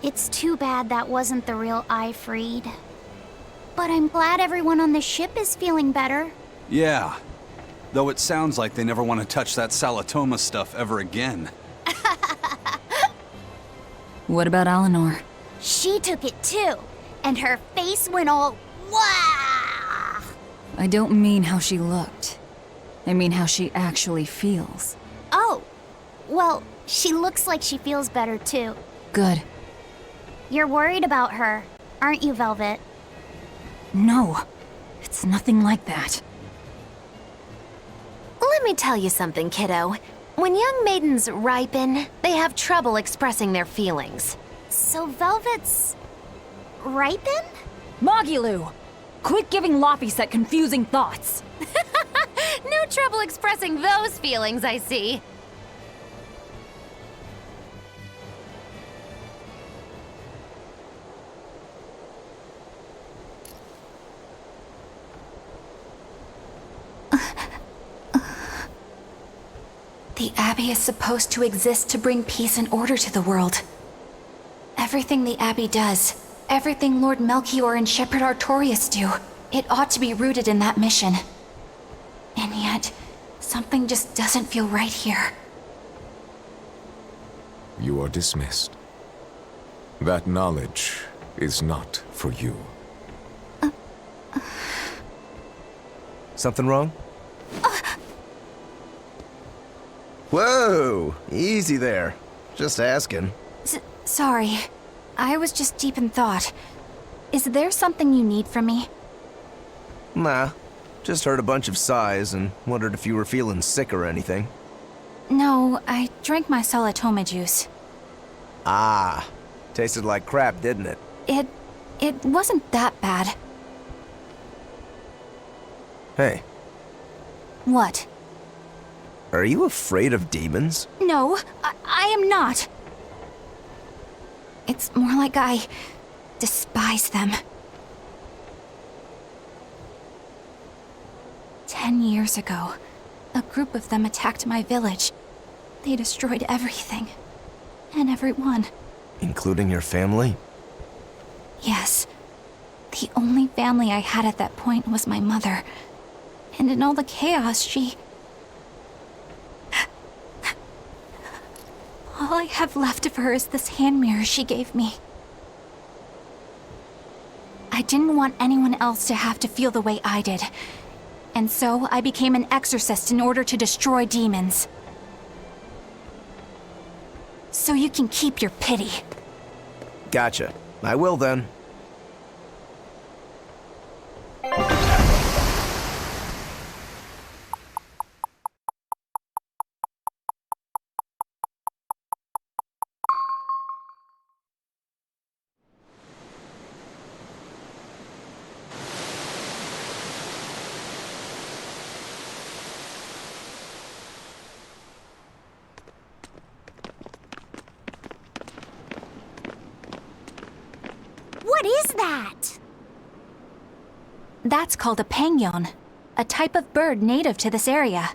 It's too bad that wasn't the real I freed. But I'm glad everyone on the ship is feeling better.
Yeah. Though it sounds like they never want to touch that Salatoma stuff ever again.
What about Eleanor?
She took it too, and her face went all wah!
I don't mean how she looked. I mean how she actually feels.
Oh, well, she looks like she feels better too.
Good.
You're worried about her, aren't you, Velvet?
No, it's nothing like that.
Let me tell you something, kiddo. When young maidens ripen, they have trouble expressing their feelings.
So Velvet's... ripen?
Magilu! Quit giving Laffy set confusing thoughts!
No trouble expressing those feelings, I see.
The Abbey is supposed to exist to bring peace and order to the world. Everything the Abbey does, everything Lord Melchior and Shepherd Artorius do, it ought to be rooted in that mission. And yet, something just doesn't feel right here.
You are dismissed. That knowledge is not for you.
Something wrong? Whoa! Easy there. Just asking.
Sorry. I was just deep in thought. Is there something you need from me?
Nah. Just heard a bunch of sighs and wondered if you were feeling sick or anything.
No, I drank my Salatoma juice.
Ah. Tasted like crap, didn't it?
It wasn't that bad.
Hey.
What?
Are you afraid of demons?
No, I am not. It's more like I despise them. 10 years ago, a group of them attacked my village. They destroyed everything. And everyone.
Including your family?
Yes. The only family I had at that point was my mother. And in all the chaos, she... All I have left of her is this hand mirror she gave me. I didn't want anyone else to have to feel the way I did. And so I became an exorcist in order to destroy demons. So you can keep your pity.
Gotcha. I will then.
that?
That's called a pangyon, a type of bird native to this area.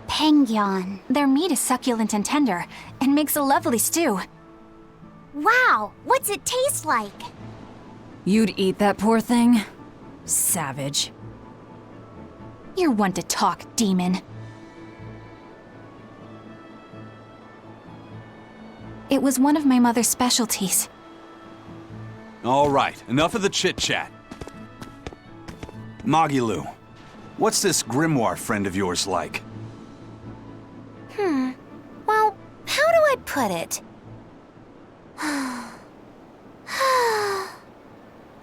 Pangyon.
Their meat is succulent and tender, and makes a lovely stew.
Wow, what's it taste like?
You'd eat that poor thing? Savage.
You're one to talk, demon. It was one of my mother's specialties.
All right, enough of the chit-chat. Magilu, what's this grimoire friend of yours like?
Well, how do I put it?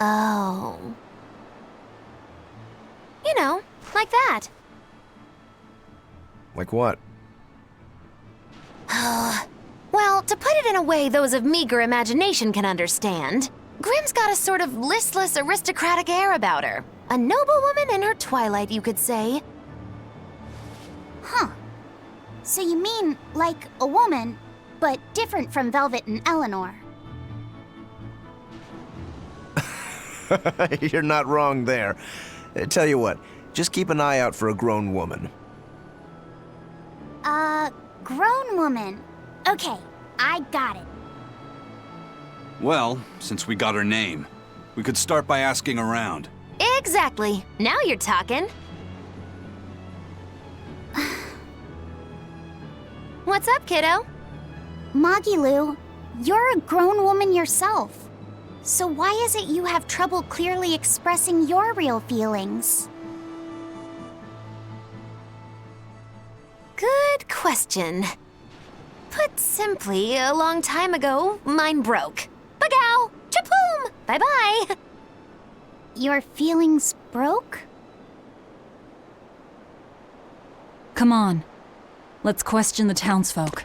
Oh. You know, like that.
Like what?
Well, to put it in a way those of meager imagination can understand, Grimm's got a sort of listless, aristocratic air about her. A noblewoman in her twilight, you could say.
Huh. So you mean like a woman, but different from Velvet and Eleanor?
You're not wrong there. Tell you what, just keep an eye out for a grown woman.
Grown woman. Okay, I got it.
Well, since we got her name, we could start by asking around.
Exactly. Now you're talking. What's up, kiddo?
Magilu, you're a grown woman yourself. So why is it you have trouble clearly expressing your real feelings?
Good question. Put simply, a long time ago, mine broke. Bagow! Chapoom! Bye-bye!
Your feelings broke?
Come on. Let's question the townsfolk.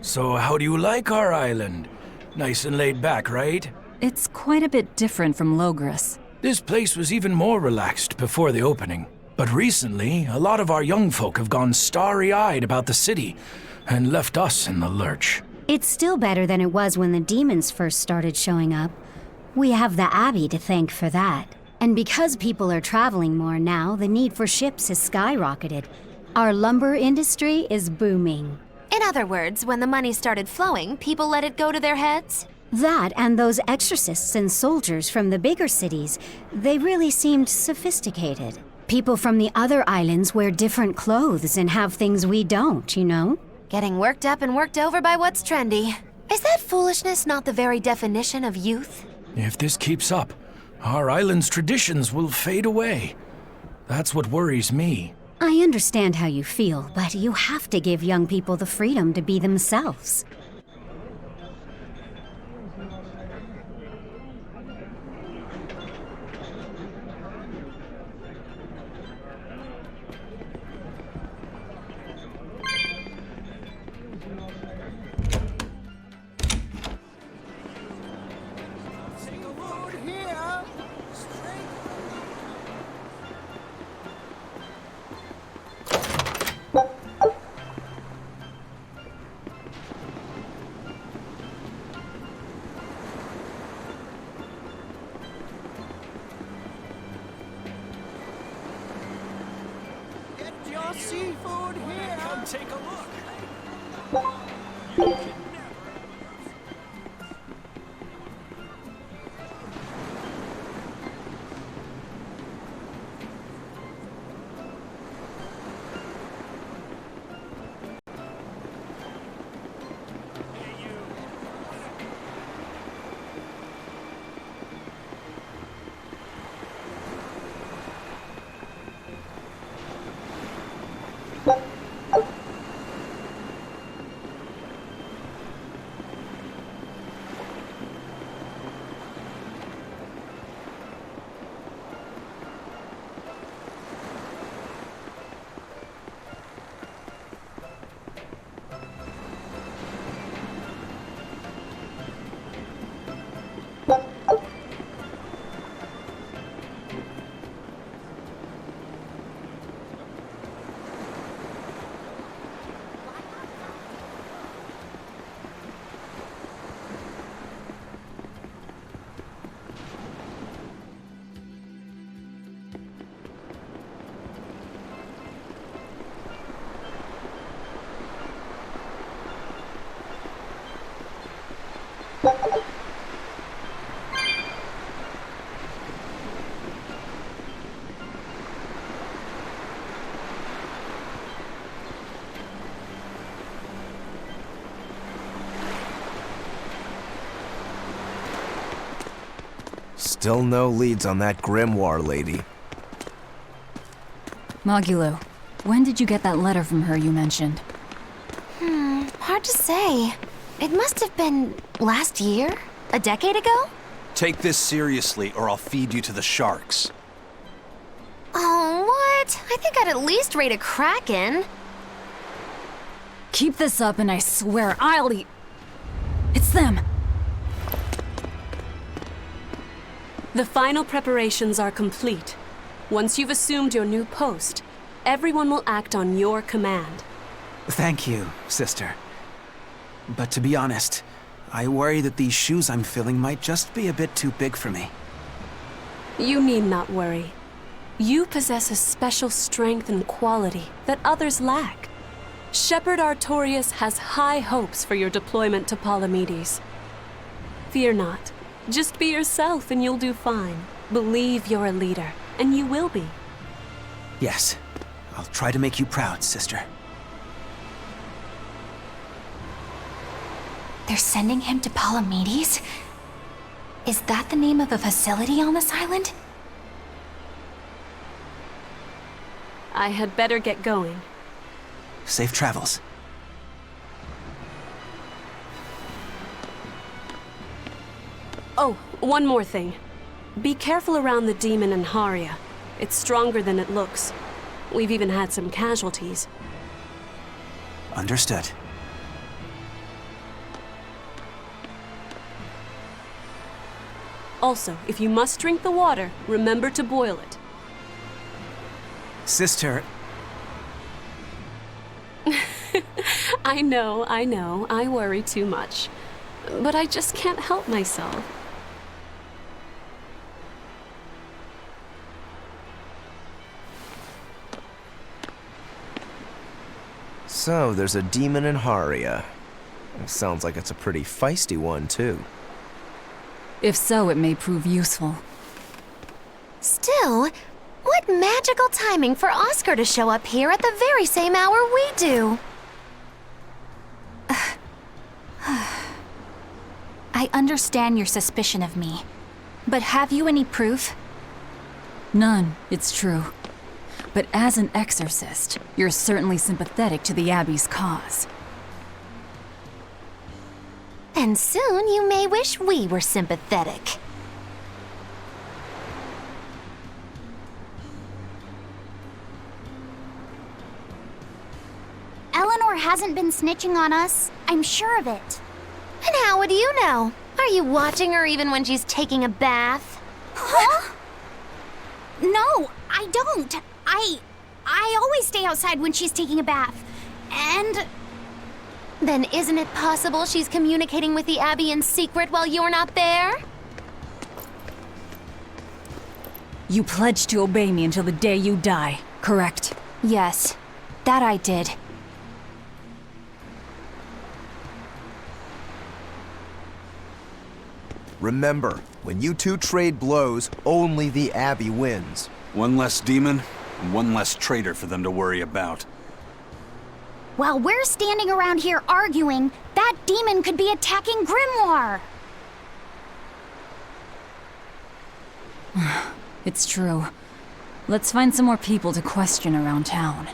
So how do you like our island? Nice and laid back, right?
It's quite a bit different from Logris.
This place was even more relaxed before the opening. But recently, a lot of our young folk have gone starry-eyed about the city and left us in the lurch.
It's still better than it was when the demons first started showing up. We have the Abbey to thank for that. And because people are traveling more now, the need for ships has skyrocketed. Our lumber industry is booming.
In other words, when the money started flowing, people let it go to their heads?
That and those exorcists and soldiers from the bigger cities, they really seemed sophisticated. People from the other islands wear different clothes and have things we don't, you know?
Getting worked up and worked over by what's trendy. Is that foolishness not the very definition of youth?
If this keeps up, our island's traditions will fade away. That's what worries me.
I understand how you feel, but you have to give young people the freedom to be themselves.
Seafood here! Come take a look!
Still no leads on that grimoire lady.
Magulu, when did you get that letter from her you mentioned?
Hard to say. It must have been last year? A decade ago?
Take this seriously, or I'll feed you to the sharks.
Oh, what? I think I'd at least rate a kraken.
Keep this up and I swear I'll eat... It's them!
The final preparations are complete. Once you've assumed your new post, everyone will act on your command.
Thank you, sister. But to be honest, I worry that these shoes I'm filling might just be a bit too big for me.
You need not worry. You possess a special strength and quality that others lack. Shepherd Artorius has high hopes for your deployment to Palamedes. Fear not. Just be yourself and you'll do fine. Believe you're a leader, and you will be.
Yes, I'll try to make you proud, sister.
They're sending him to Palamedes? Is that the name of a facility on this island?
I had better get going.
Safe travels.
Oh, one more thing. Be careful around the demon in Haria. It's stronger than it looks. We've even had some casualties.
Understood.
Also, if you must drink the water, remember to boil it.
Sister...
I know, I worry too much. But I just can't help myself.
So, there's a demon in Haria. Sounds like it's a pretty feisty one, too.
If so, it may prove useful.
Still, what magical timing for Oscar to show up here at the very same hour we do.
I understand your suspicion of me, but have you any proof?
None, it's true. But as an exorcist, you're certainly sympathetic to the Abbey's cause.
And soon you may wish we were sympathetic.
Eleanor hasn't been snitching on us. I'm sure of it.
And how would you know? Are you watching her even when she's taking a bath?
Huh? No, I don't. I always stay outside when she's taking a bath. And...
Then isn't it possible she's communicating with the Abbey in secret while you're not there?
You pledged to obey me until the day you die, correct?
Yes, that I did.
Remember, when you two trade blows, only the Abbey wins.
One less demon, and one less traitor for them to worry about.
While we're standing around here arguing, that demon could be attacking Grimoire.
It's true. Let's find some more people to question around town.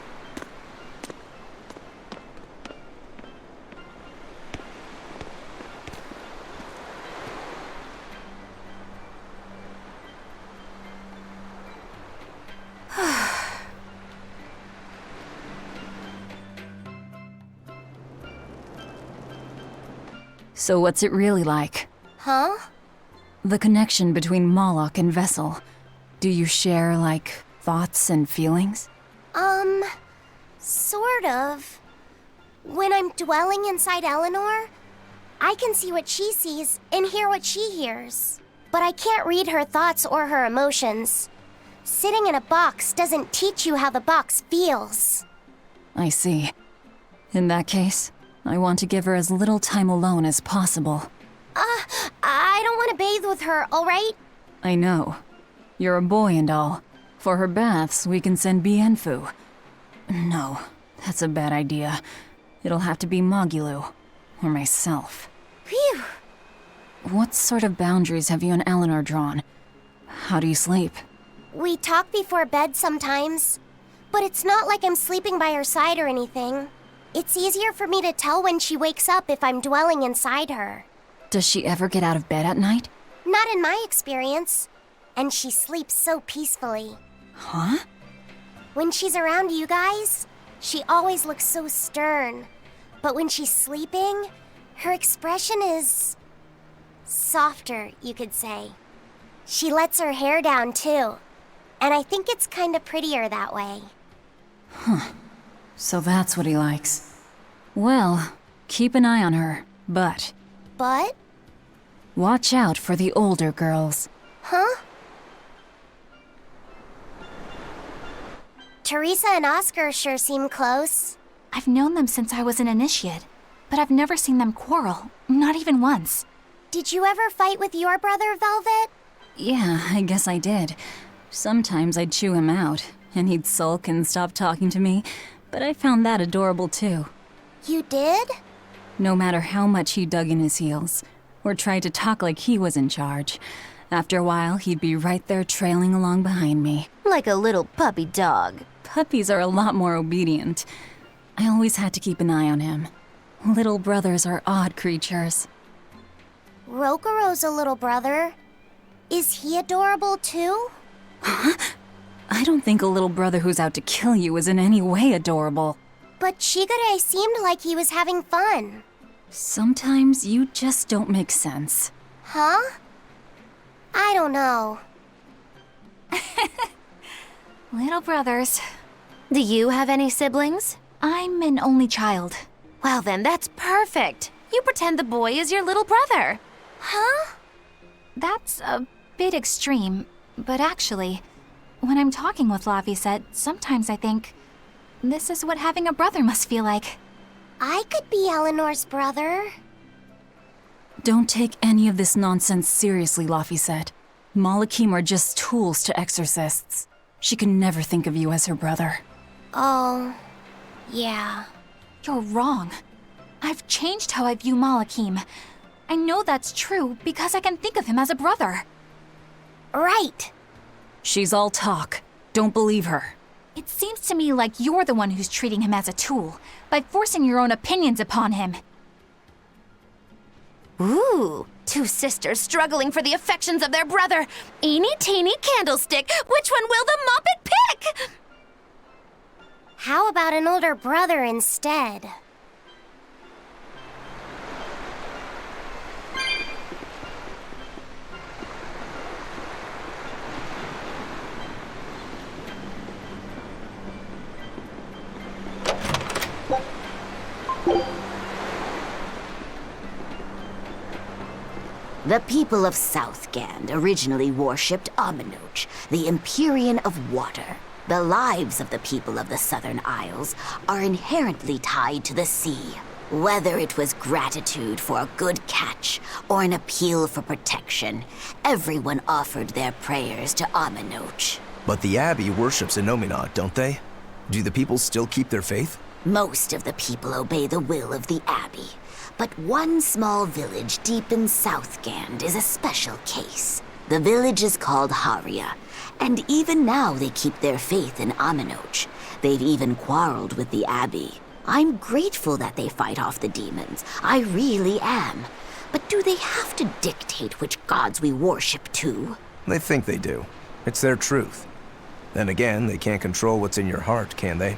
So what's it really like?
Huh?
The connection between Moloch and Vessel. Do you share, like, thoughts and feelings?
Sort of. When I'm dwelling inside Eleanor, I can see what she sees and hear what she hears. But I can't read her thoughts or her emotions. Sitting in a box doesn't teach you how the box feels.
I see. In that case, I want to give her as little time alone as possible.
I don't want to bathe with her, all right?
I know. You're a boy and all. For her baths, we can send Bienfu. No, that's a bad idea. It'll have to be Magilu. Or myself.
Phew!
What sort of boundaries have you and Eleanor drawn? How do you sleep?
We talk before bed sometimes. But it's not like I'm sleeping by her side or anything. It's easier for me to tell when she wakes up if I'm dwelling inside her.
Does she ever get out of bed at night?
Not in my experience. And she sleeps so peacefully.
Huh?
When she's around you guys, she always looks so stern. But when she's sleeping, her expression is... softer, you could say. She lets her hair down, too. And I think it's kinda prettier that way.
Huh. So that's what he likes. Well, keep an eye on her, but...
But?
Watch out for the older girls.
Huh? Teresa and Oscar sure seem close.
I've known them since I was an initiate, but I've never seen them quarrel, not even once.
Did you ever fight with your brother, Velvet?
Yeah, I guess I did. Sometimes I'd chew him out, and he'd sulk and stop talking to me, but I found that adorable too.
You did?
No matter how much he dug in his heels, or tried to talk like he was in charge. After a while, he'd be right there trailing along behind me.
Like a little puppy dog.
Puppies are a lot more obedient. I always had to keep an eye on him. Little brothers are odd creatures.
Rokuro's a little brother. Is he adorable too?
Huh? I don't think a little brother who's out to kill you is in any way adorable.
But Shigure seemed like he was having fun.
Sometimes you just don't make sense.
Huh? I don't know.
Little brothers.
Do you have any siblings?
I'm an only child.
Well then, that's perfect. You pretend the boy is your little brother.
Huh? That's a bit extreme, but actually, when I'm talking with Laphicet, sometimes I think, this is what having a brother must feel like.
I could be Eleanor's brother.
Don't take any of this nonsense seriously, Laphicet. Malakim are just tools to exorcists. She can never think of you as her brother.
Oh, yeah.
You're wrong. I've changed how I view Malakim. I know that's true because I can think of him as a brother.
Right.
She's all talk. Don't believe her.
It seems to me like you're the one who's treating him as a tool, by forcing your own opinions upon him.
Ooh, two sisters struggling for the affections of their brother. Eeny teeny candlestick, which one will the Muppet pick?
How about an older brother instead?
The people of Southgand originally worshipped Aminoch, the Empyrean of Water. The lives of the people of the Southern Isles are inherently tied to the sea. Whether it was gratitude for a good catch or an appeal for protection, everyone offered their prayers to Aminoch.
But the Abbey worships Innominat, don't they? Do the people still keep their faith?
Most of the people obey the will of the Abbey. But one small village deep in Southgand is a special case. The village is called Haria, and even now they keep their faith in Aminoch. They've even quarreled with the Abbey. I'm grateful that they fight off the demons. I really am. But do they have to dictate which gods we worship too?
They think they do. It's their truth. Then again, they can't control what's in your heart, can they?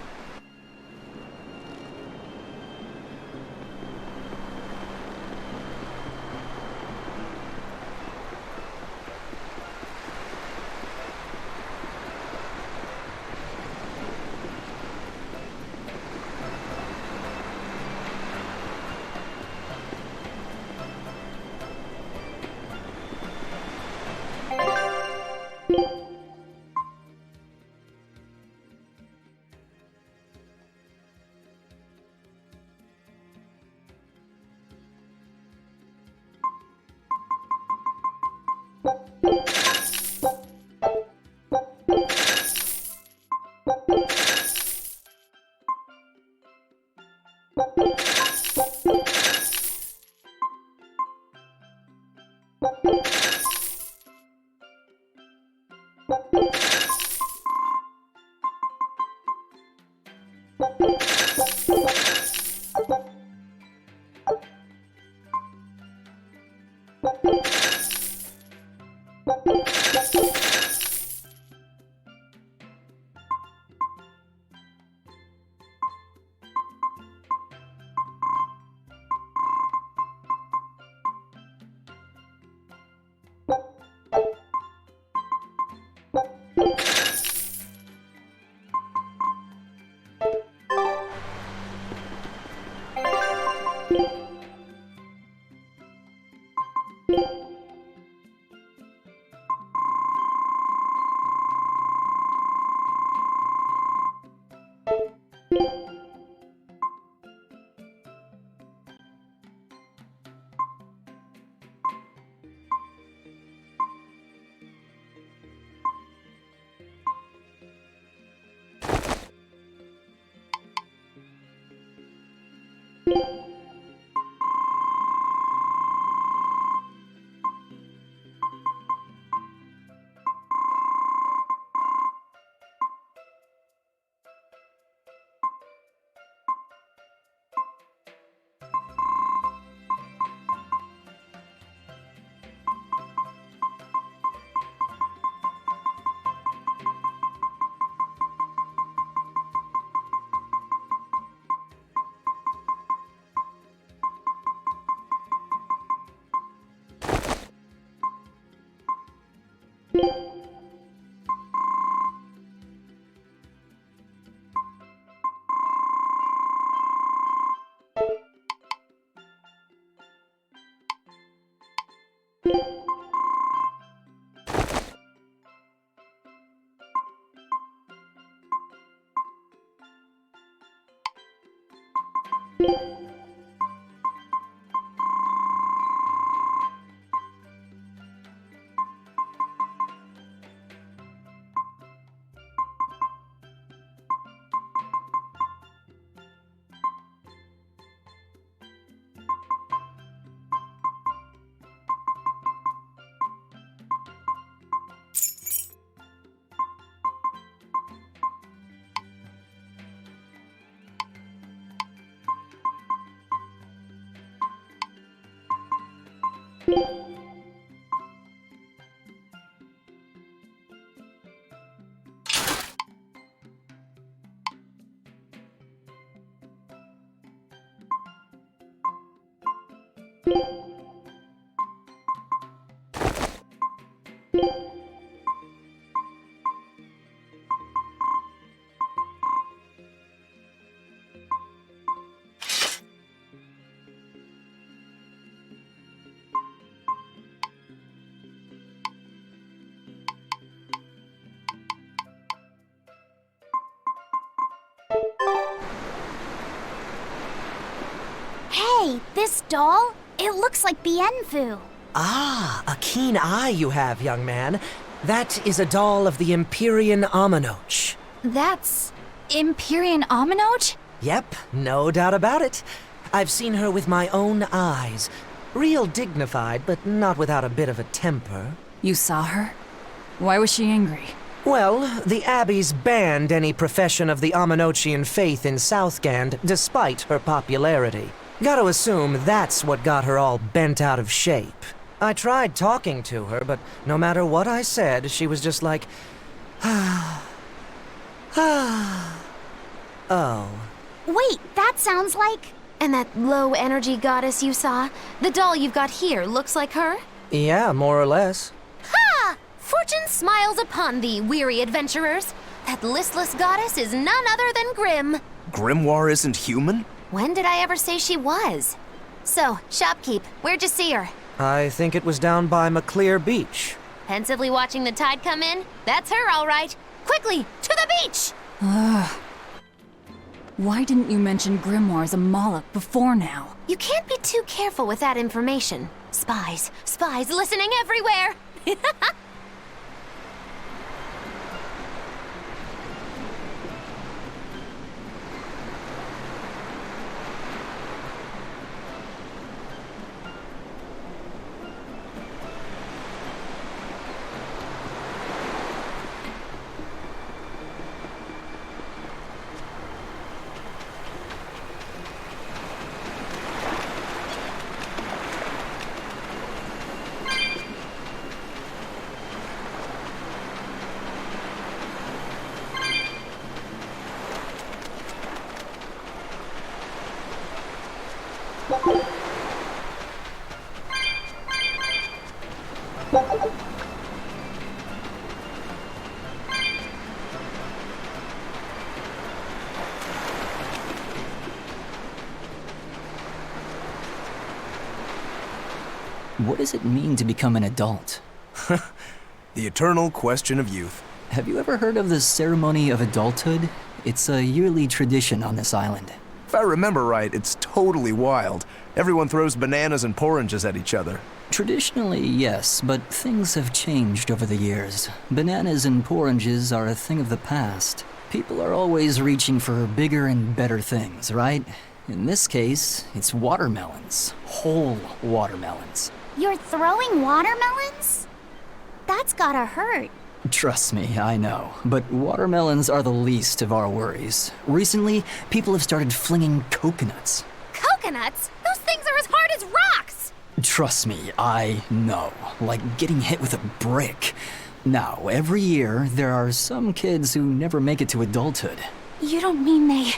Hey, this doll? It looks like Bienfu.
Ah, a keen eye you have, young man. That is a doll of the Empyrean Aminoch.
That's Empyrean Aminoch?
Yep, no doubt about it. I've seen her with my own eyes. Real dignified, but not without a bit of a temper.
You saw her? Why was she angry?
Well, the Abbeys banned any profession of the Aminochian faith in Southgand, despite her popularity. Gotta assume that's what got her all bent out of shape. I tried talking to her, but no matter what I said, she was just like, oh.
Wait, that sounds like...
And that low-energy goddess you saw? The doll you've got here looks like her?
Yeah, more or less.
Ha! Fortune smiles upon thee, weary adventurers. That listless goddess is none other than Grim.
Grimoire isn't human?
When did I ever say she was? So, shopkeep, where'd you see her?
I think it was down by McClear Beach.
Pensively watching the tide come in? That's her, all right. Quickly, to the beach!
Ugh. Why didn't you mention Grimoire as a Moloch before now?
You can't be too careful with that information. Spies listening everywhere!
What does it mean to become an adult?
The eternal question of youth.
Have you ever heard of the ceremony of adulthood? It's a yearly tradition on this island.
If I remember right, it's totally wild. Everyone throws bananas and oranges at each other.
Traditionally, yes, but things have changed over the years. Bananas and oranges are a thing of the past. People are always reaching for bigger and better things, right? In this case, it's watermelons. Whole watermelons.
You're throwing watermelons? That's gotta hurt.
Trust me, I know. But watermelons are the least of our worries. Recently, people have started flinging coconuts.
Coconuts? Those things are as hard as rocks!
Trust me, I know. Like getting hit with a brick. Now, every year, there are some kids who never make it to adulthood.
You don't mean they...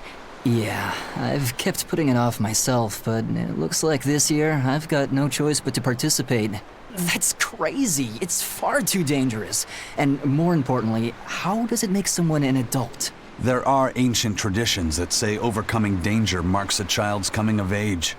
Yeah, I've kept putting it off myself, but it looks like this year I've got no choice but to participate. That's crazy! It's far too dangerous. And more importantly, how does it make someone an adult?
There are ancient traditions that say overcoming danger marks a child's coming of age.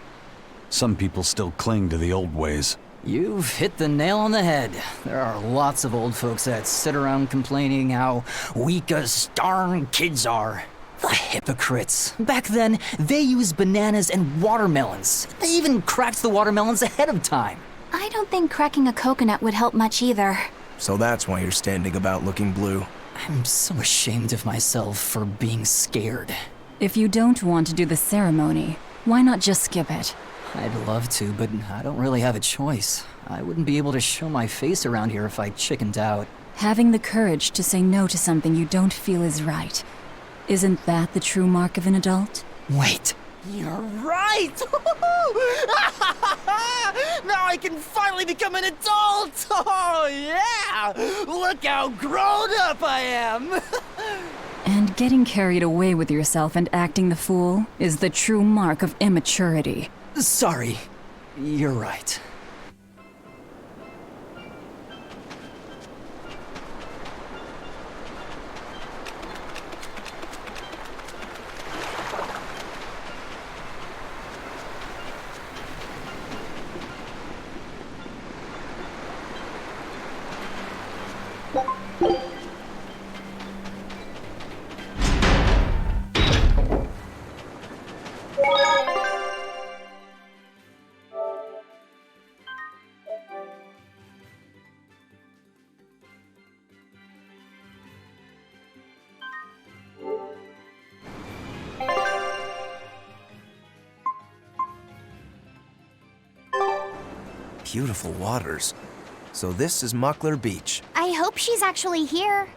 Some people still cling to the old ways.
You've hit the nail on the head. There are lots of old folks that sit around complaining how weak as darn kids are. The hypocrites. Back then, they used bananas and watermelons. They even cracked the watermelons ahead of time.
I don't think cracking a coconut would help much either.
So that's why you're standing about looking blue.
I'm so ashamed of myself for being scared.
If you don't want to do the ceremony, why not just skip it?
I'd love to, but I don't really have a choice. I wouldn't be able to show my face around here if I chickened out.
Having the courage to say no to something you don't feel is right. Isn't that the true mark of an adult?
Wait.
You're right! Now I can finally become an adult! Oh, yeah! Look how grown up I am!
And getting carried away with yourself and acting the fool is the true mark of immaturity.
Sorry. You're right.
Beautiful waters. So this is Muckler Beach.
I hope she's actually here.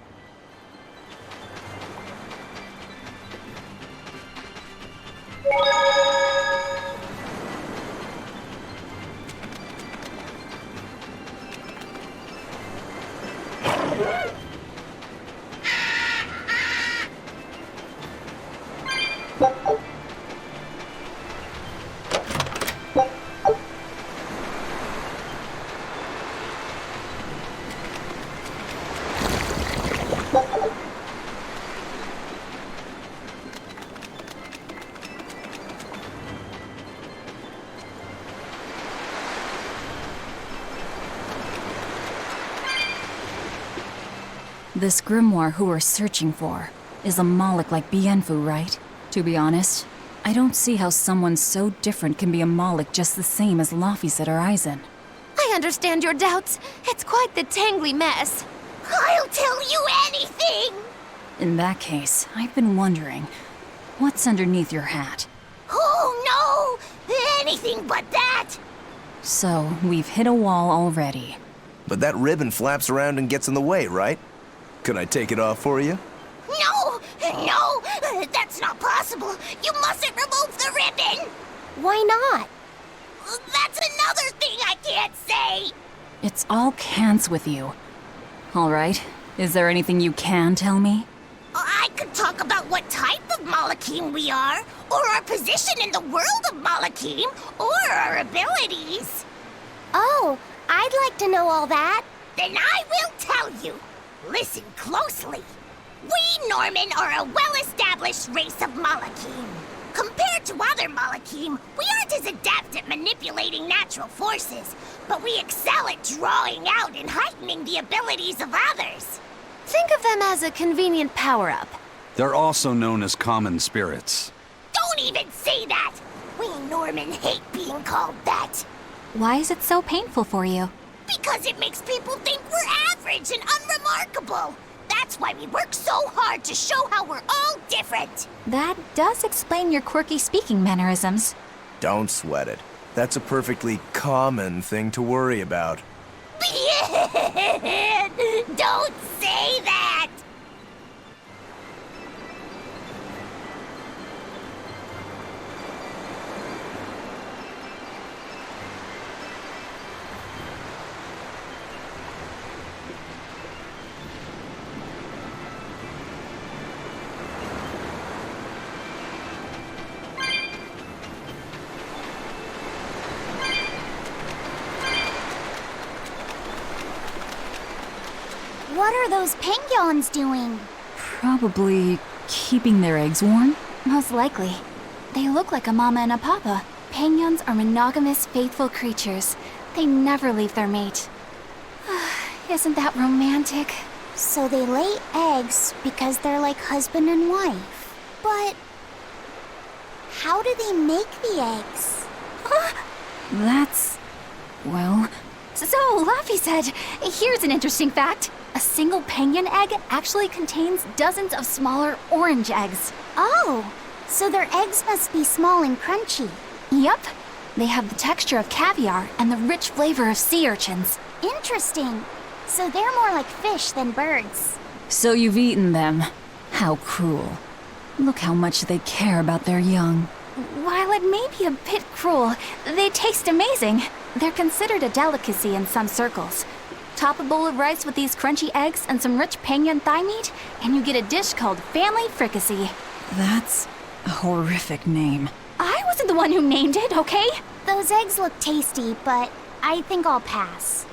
This grimoire who we're searching for is a Moloch like Bienfu, right? To be honest, I don't see how someone so different can be a Moloch just the same as Laphicet or Aizen.
I understand your doubts. It's quite the tangly mess.
I'll tell you anything!
In that case, I've been wondering, what's underneath your hat?
Oh no! Anything but that!
So, we've hit a wall already.
But that ribbon flaps around and gets in the way, right? Could I take it off for you?
No! No! That's not possible! You mustn't remove the ribbon!
Why not?
That's another thing I can't say!
It's all cants with you. Alright, is there anything you can tell me?
I could talk about what type of Malachim we are, or our position in the world of Malachim, or our abilities.
Oh, I'd like to know all that.
Then I will tell you. Listen closely. We Norman are a well-established race of Malachim. Compared to other Malachim, we aren't as adept at manipulating natural forces, but we excel at drawing out and heightening the abilities of others.
Think of them as a convenient power-up.
They're also known as common spirits.
Don't even say that! We Norman hate being called that.
Why is it so painful for you?
Because it makes people think we're average and unremarkable. That's why we work so hard to show how we're all different.
That does explain your quirky speaking mannerisms.
Don't sweat it. That's a perfectly common thing to worry about.
Don't say that!
What are those penguins doing?
Probably keeping their eggs warm?
Most likely. They look like a mama and a papa. Penguins are monogamous, faithful creatures. They never leave their mate. Isn't that romantic?
So they lay eggs because they're like husband and wife.
But how do they make the eggs?
That's... well...
So, Laffy said, here's an interesting fact. A single penguin egg actually contains dozens of smaller orange eggs.
Oh, so their eggs must be small and crunchy.
Yep. They have the texture of caviar and the rich flavor of sea urchins.
Interesting. So they're more like fish than birds.
So you've eaten them. How cruel. Look how much they care about their young.
While it may be a bit cruel, they taste amazing. They're considered a delicacy in some circles. Top a bowl of rice with these crunchy eggs and some rich penguin thigh meat, and you get a dish called family fricassee.
That's a horrific name.
I wasn't the one who named it, okay?
Those eggs look tasty, but I think I'll pass.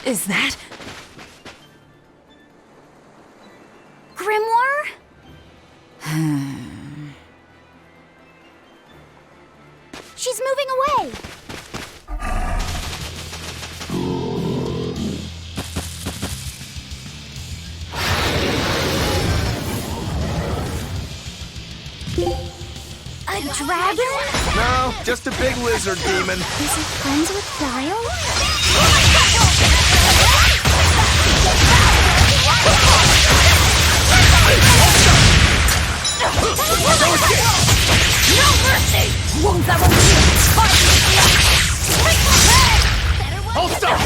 Is that...
Grimoire? She's moving away! A dragon?
No, just a big lizard demon.
Is he friends with Dial?
No mercy! Won't that one
Hold still!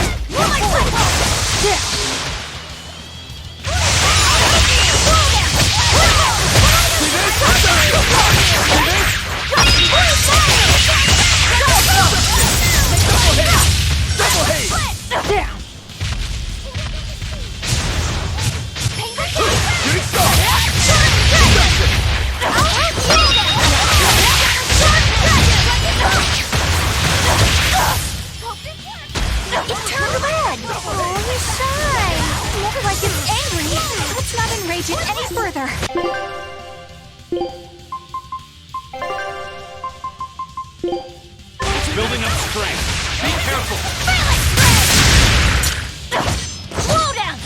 Building up strength. Be careful.
Slow down!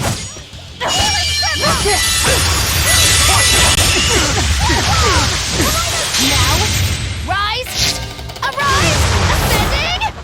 Now, rise! Arise! Ascending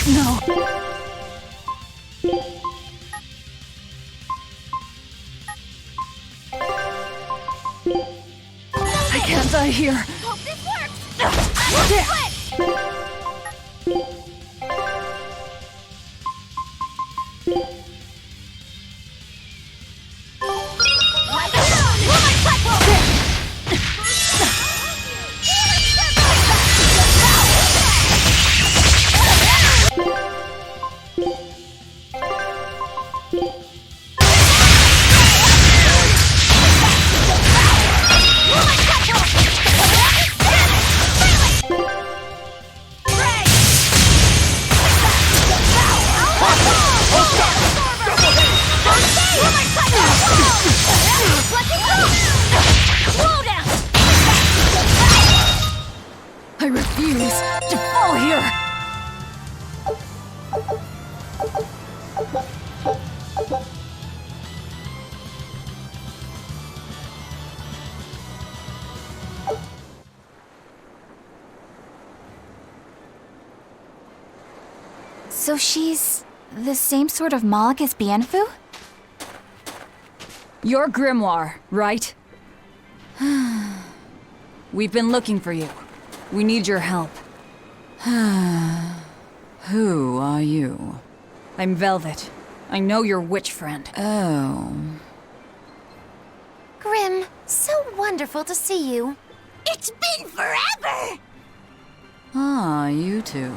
No.
can't I hear?
Hope this works!
I refuse to fall here!
So she's the same sort of Moloch as Bienfu?
Your grimoire, right? We've been looking for you. We need your help. Who are you? I'm Velvet. I know your witch friend. Oh.
Grim, so wonderful to see you.
It's been forever!
Ah, you two.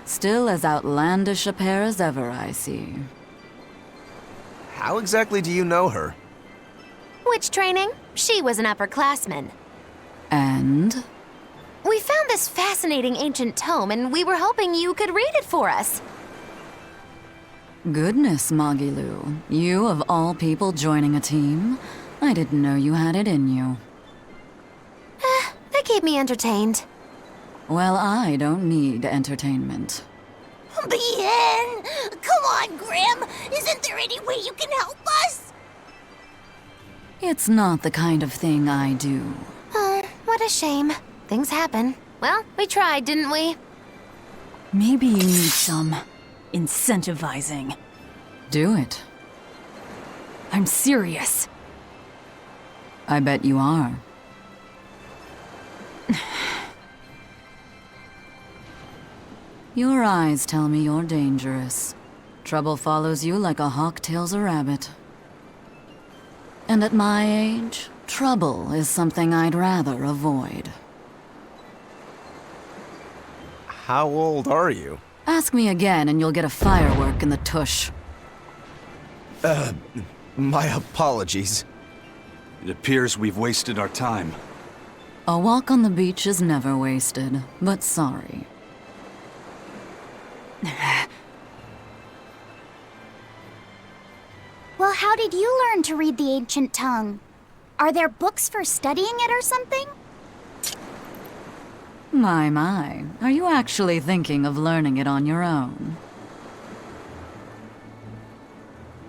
Still as outlandish a pair as ever, I see.
How exactly do you know her?
Witch training? She was an upperclassman.
And?
We found this fascinating ancient tome, and we were hoping you could read it for us.
Goodness, Magilu. You of all people joining a team? I didn't know you had it in you.
They keep me entertained.
Well, I don't need entertainment.
Bien! Come on, Grim! Isn't there any way you can help us?
It's not the kind of thing I do.
Oh, what a shame. Things happen. Well, we tried, didn't we?
Maybe you need some incentivizing. Do it. I'm serious. I bet you are. Your eyes tell me you're dangerous. Trouble follows you like a hawk tails a rabbit. And at my age, trouble is something I'd rather avoid.
How old are you?
Ask me again and you'll get a firework in the tush.
My apologies.
It appears we've wasted our time.
A walk on the beach is never wasted, but sorry.
Well, how did you learn to read the ancient tongue? Are there books for studying it or something?
My. Are you actually thinking of learning it on your own?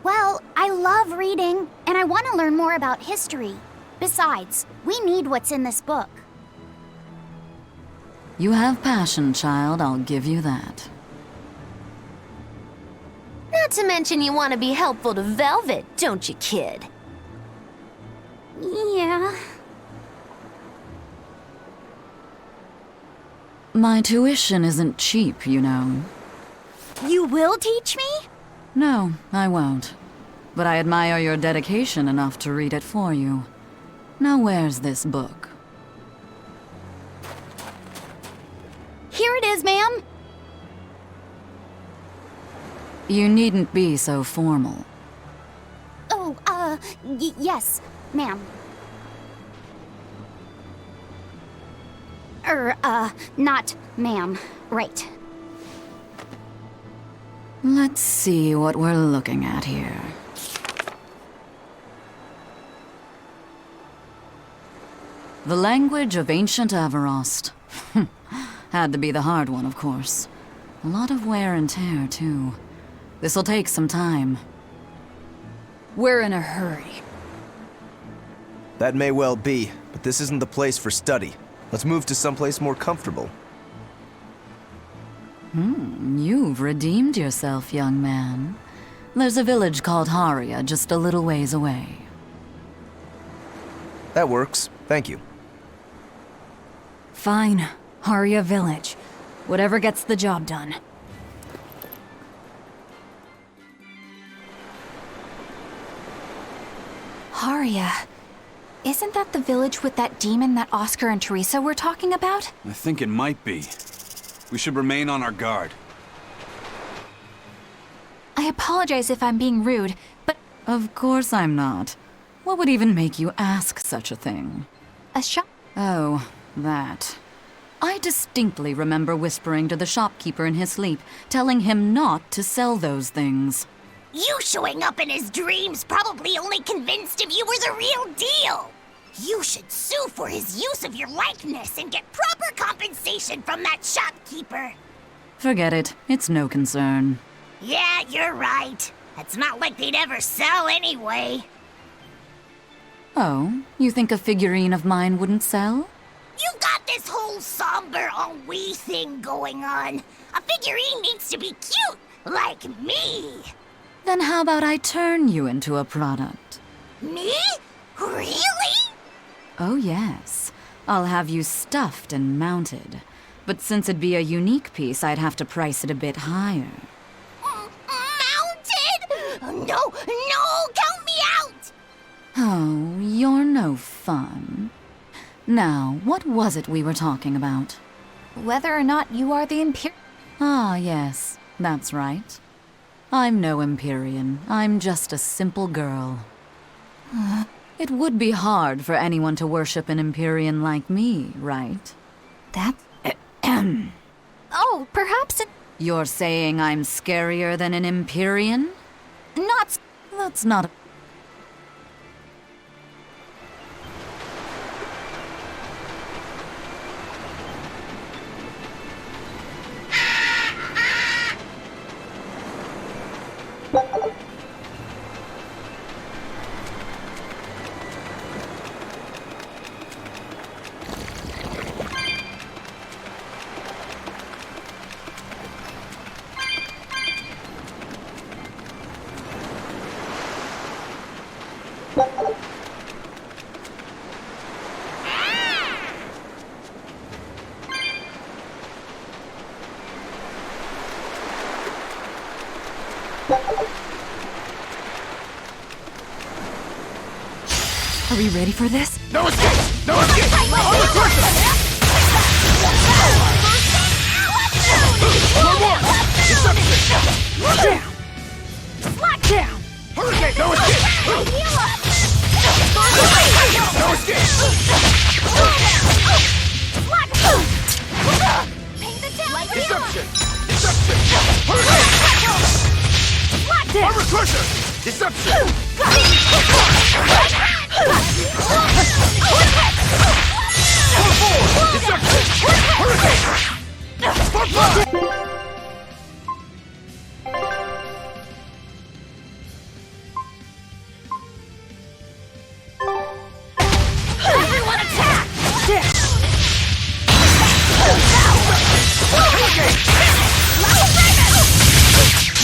Well, I love reading, and I want to learn more about history. Besides, we need what's in this book.
You have passion, child, I'll give you that.
Not to mention you want to be helpful to Velvet, don't you, kid?
Yeah.
My tuition isn't cheap, you know.
You will teach me?
No, I won't. But I admire your dedication enough to read it for you. Now where's this book?
Here it is, ma'am.
You needn't be so formal.
Oh, yes, ma'am. Not ma'am. Right.
Let's see what we're looking at here. The language of ancient Avarost. Had to be the hard one, of course. A lot of wear and tear, too. This'll take some time. We're in a hurry.
That may well be, but this isn't the place for study. Let's move to someplace more comfortable.
You've redeemed yourself, young man. There's a village called Haria just a little ways away.
That works. Thank you.
Fine. Haria Village. Whatever gets the job done.
Haria. Isn't that the village with that demon that Oscar and Teresa were talking about?
I think it might be. We should remain on our guard.
I apologize if I'm being rude, but...
Of course I'm not. What would even make you ask such a thing?
A shop?
Oh, that. I distinctly remember whispering to the shopkeeper in his sleep, telling him not to sell those things.
You showing up in his dreams probably only convinced him you were the real deal. You should sue for his use of your likeness and get proper compensation from that shopkeeper.
Forget it. It's no concern.
Yeah, you're right. It's not like they'd ever sell anyway.
Oh, you think a figurine of mine wouldn't sell?
You got this whole somber ennui thing going on. A figurine needs to be cute, like me.
Then how about I turn you into a product?
Me? Really?
Oh yes. I'll have you stuffed and mounted. But since it'd be a unique piece, I'd have to price it a bit higher.
Mounted? No, count me out!
Oh, you're no fun. Now, what was it we were talking about?
Whether or not you are the Imperial...
Ah, yes, that's right. I'm no Empyrean. I'm just a simple girl. It would be hard for anyone to worship an Empyrean like me, right?
That... Oh, perhaps it...
You're saying I'm scarier than an Empyrean?
Not...
That's not... Are we ready for this?
No escape! No escape! No more! Deception!
Down! Slap down!
Hurricane! No escape! No escape! Deception! Deception! Hurricane! Armor crusher! Deception!
Everyone attack!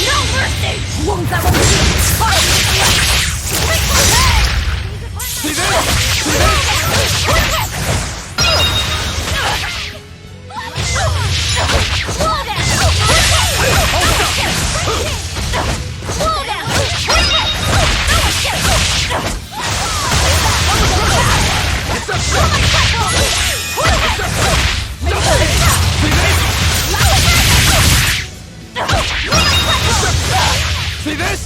No mercy!
See this? See this?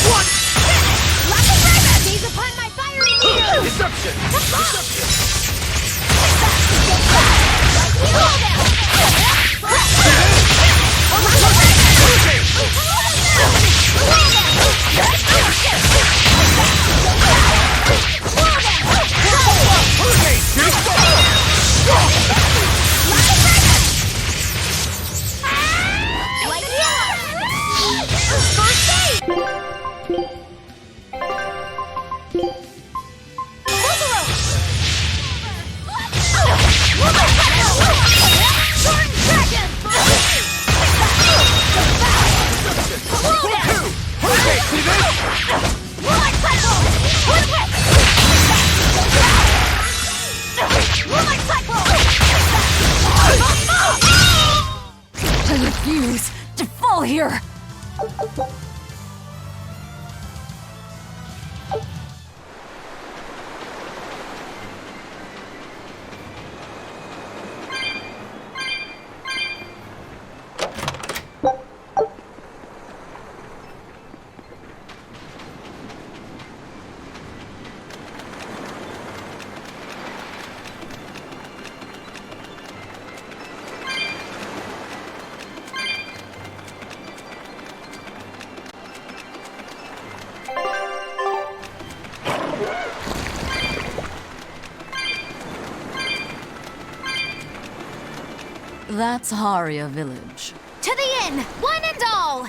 What?
That's Haria Village.
To the inn, one and all!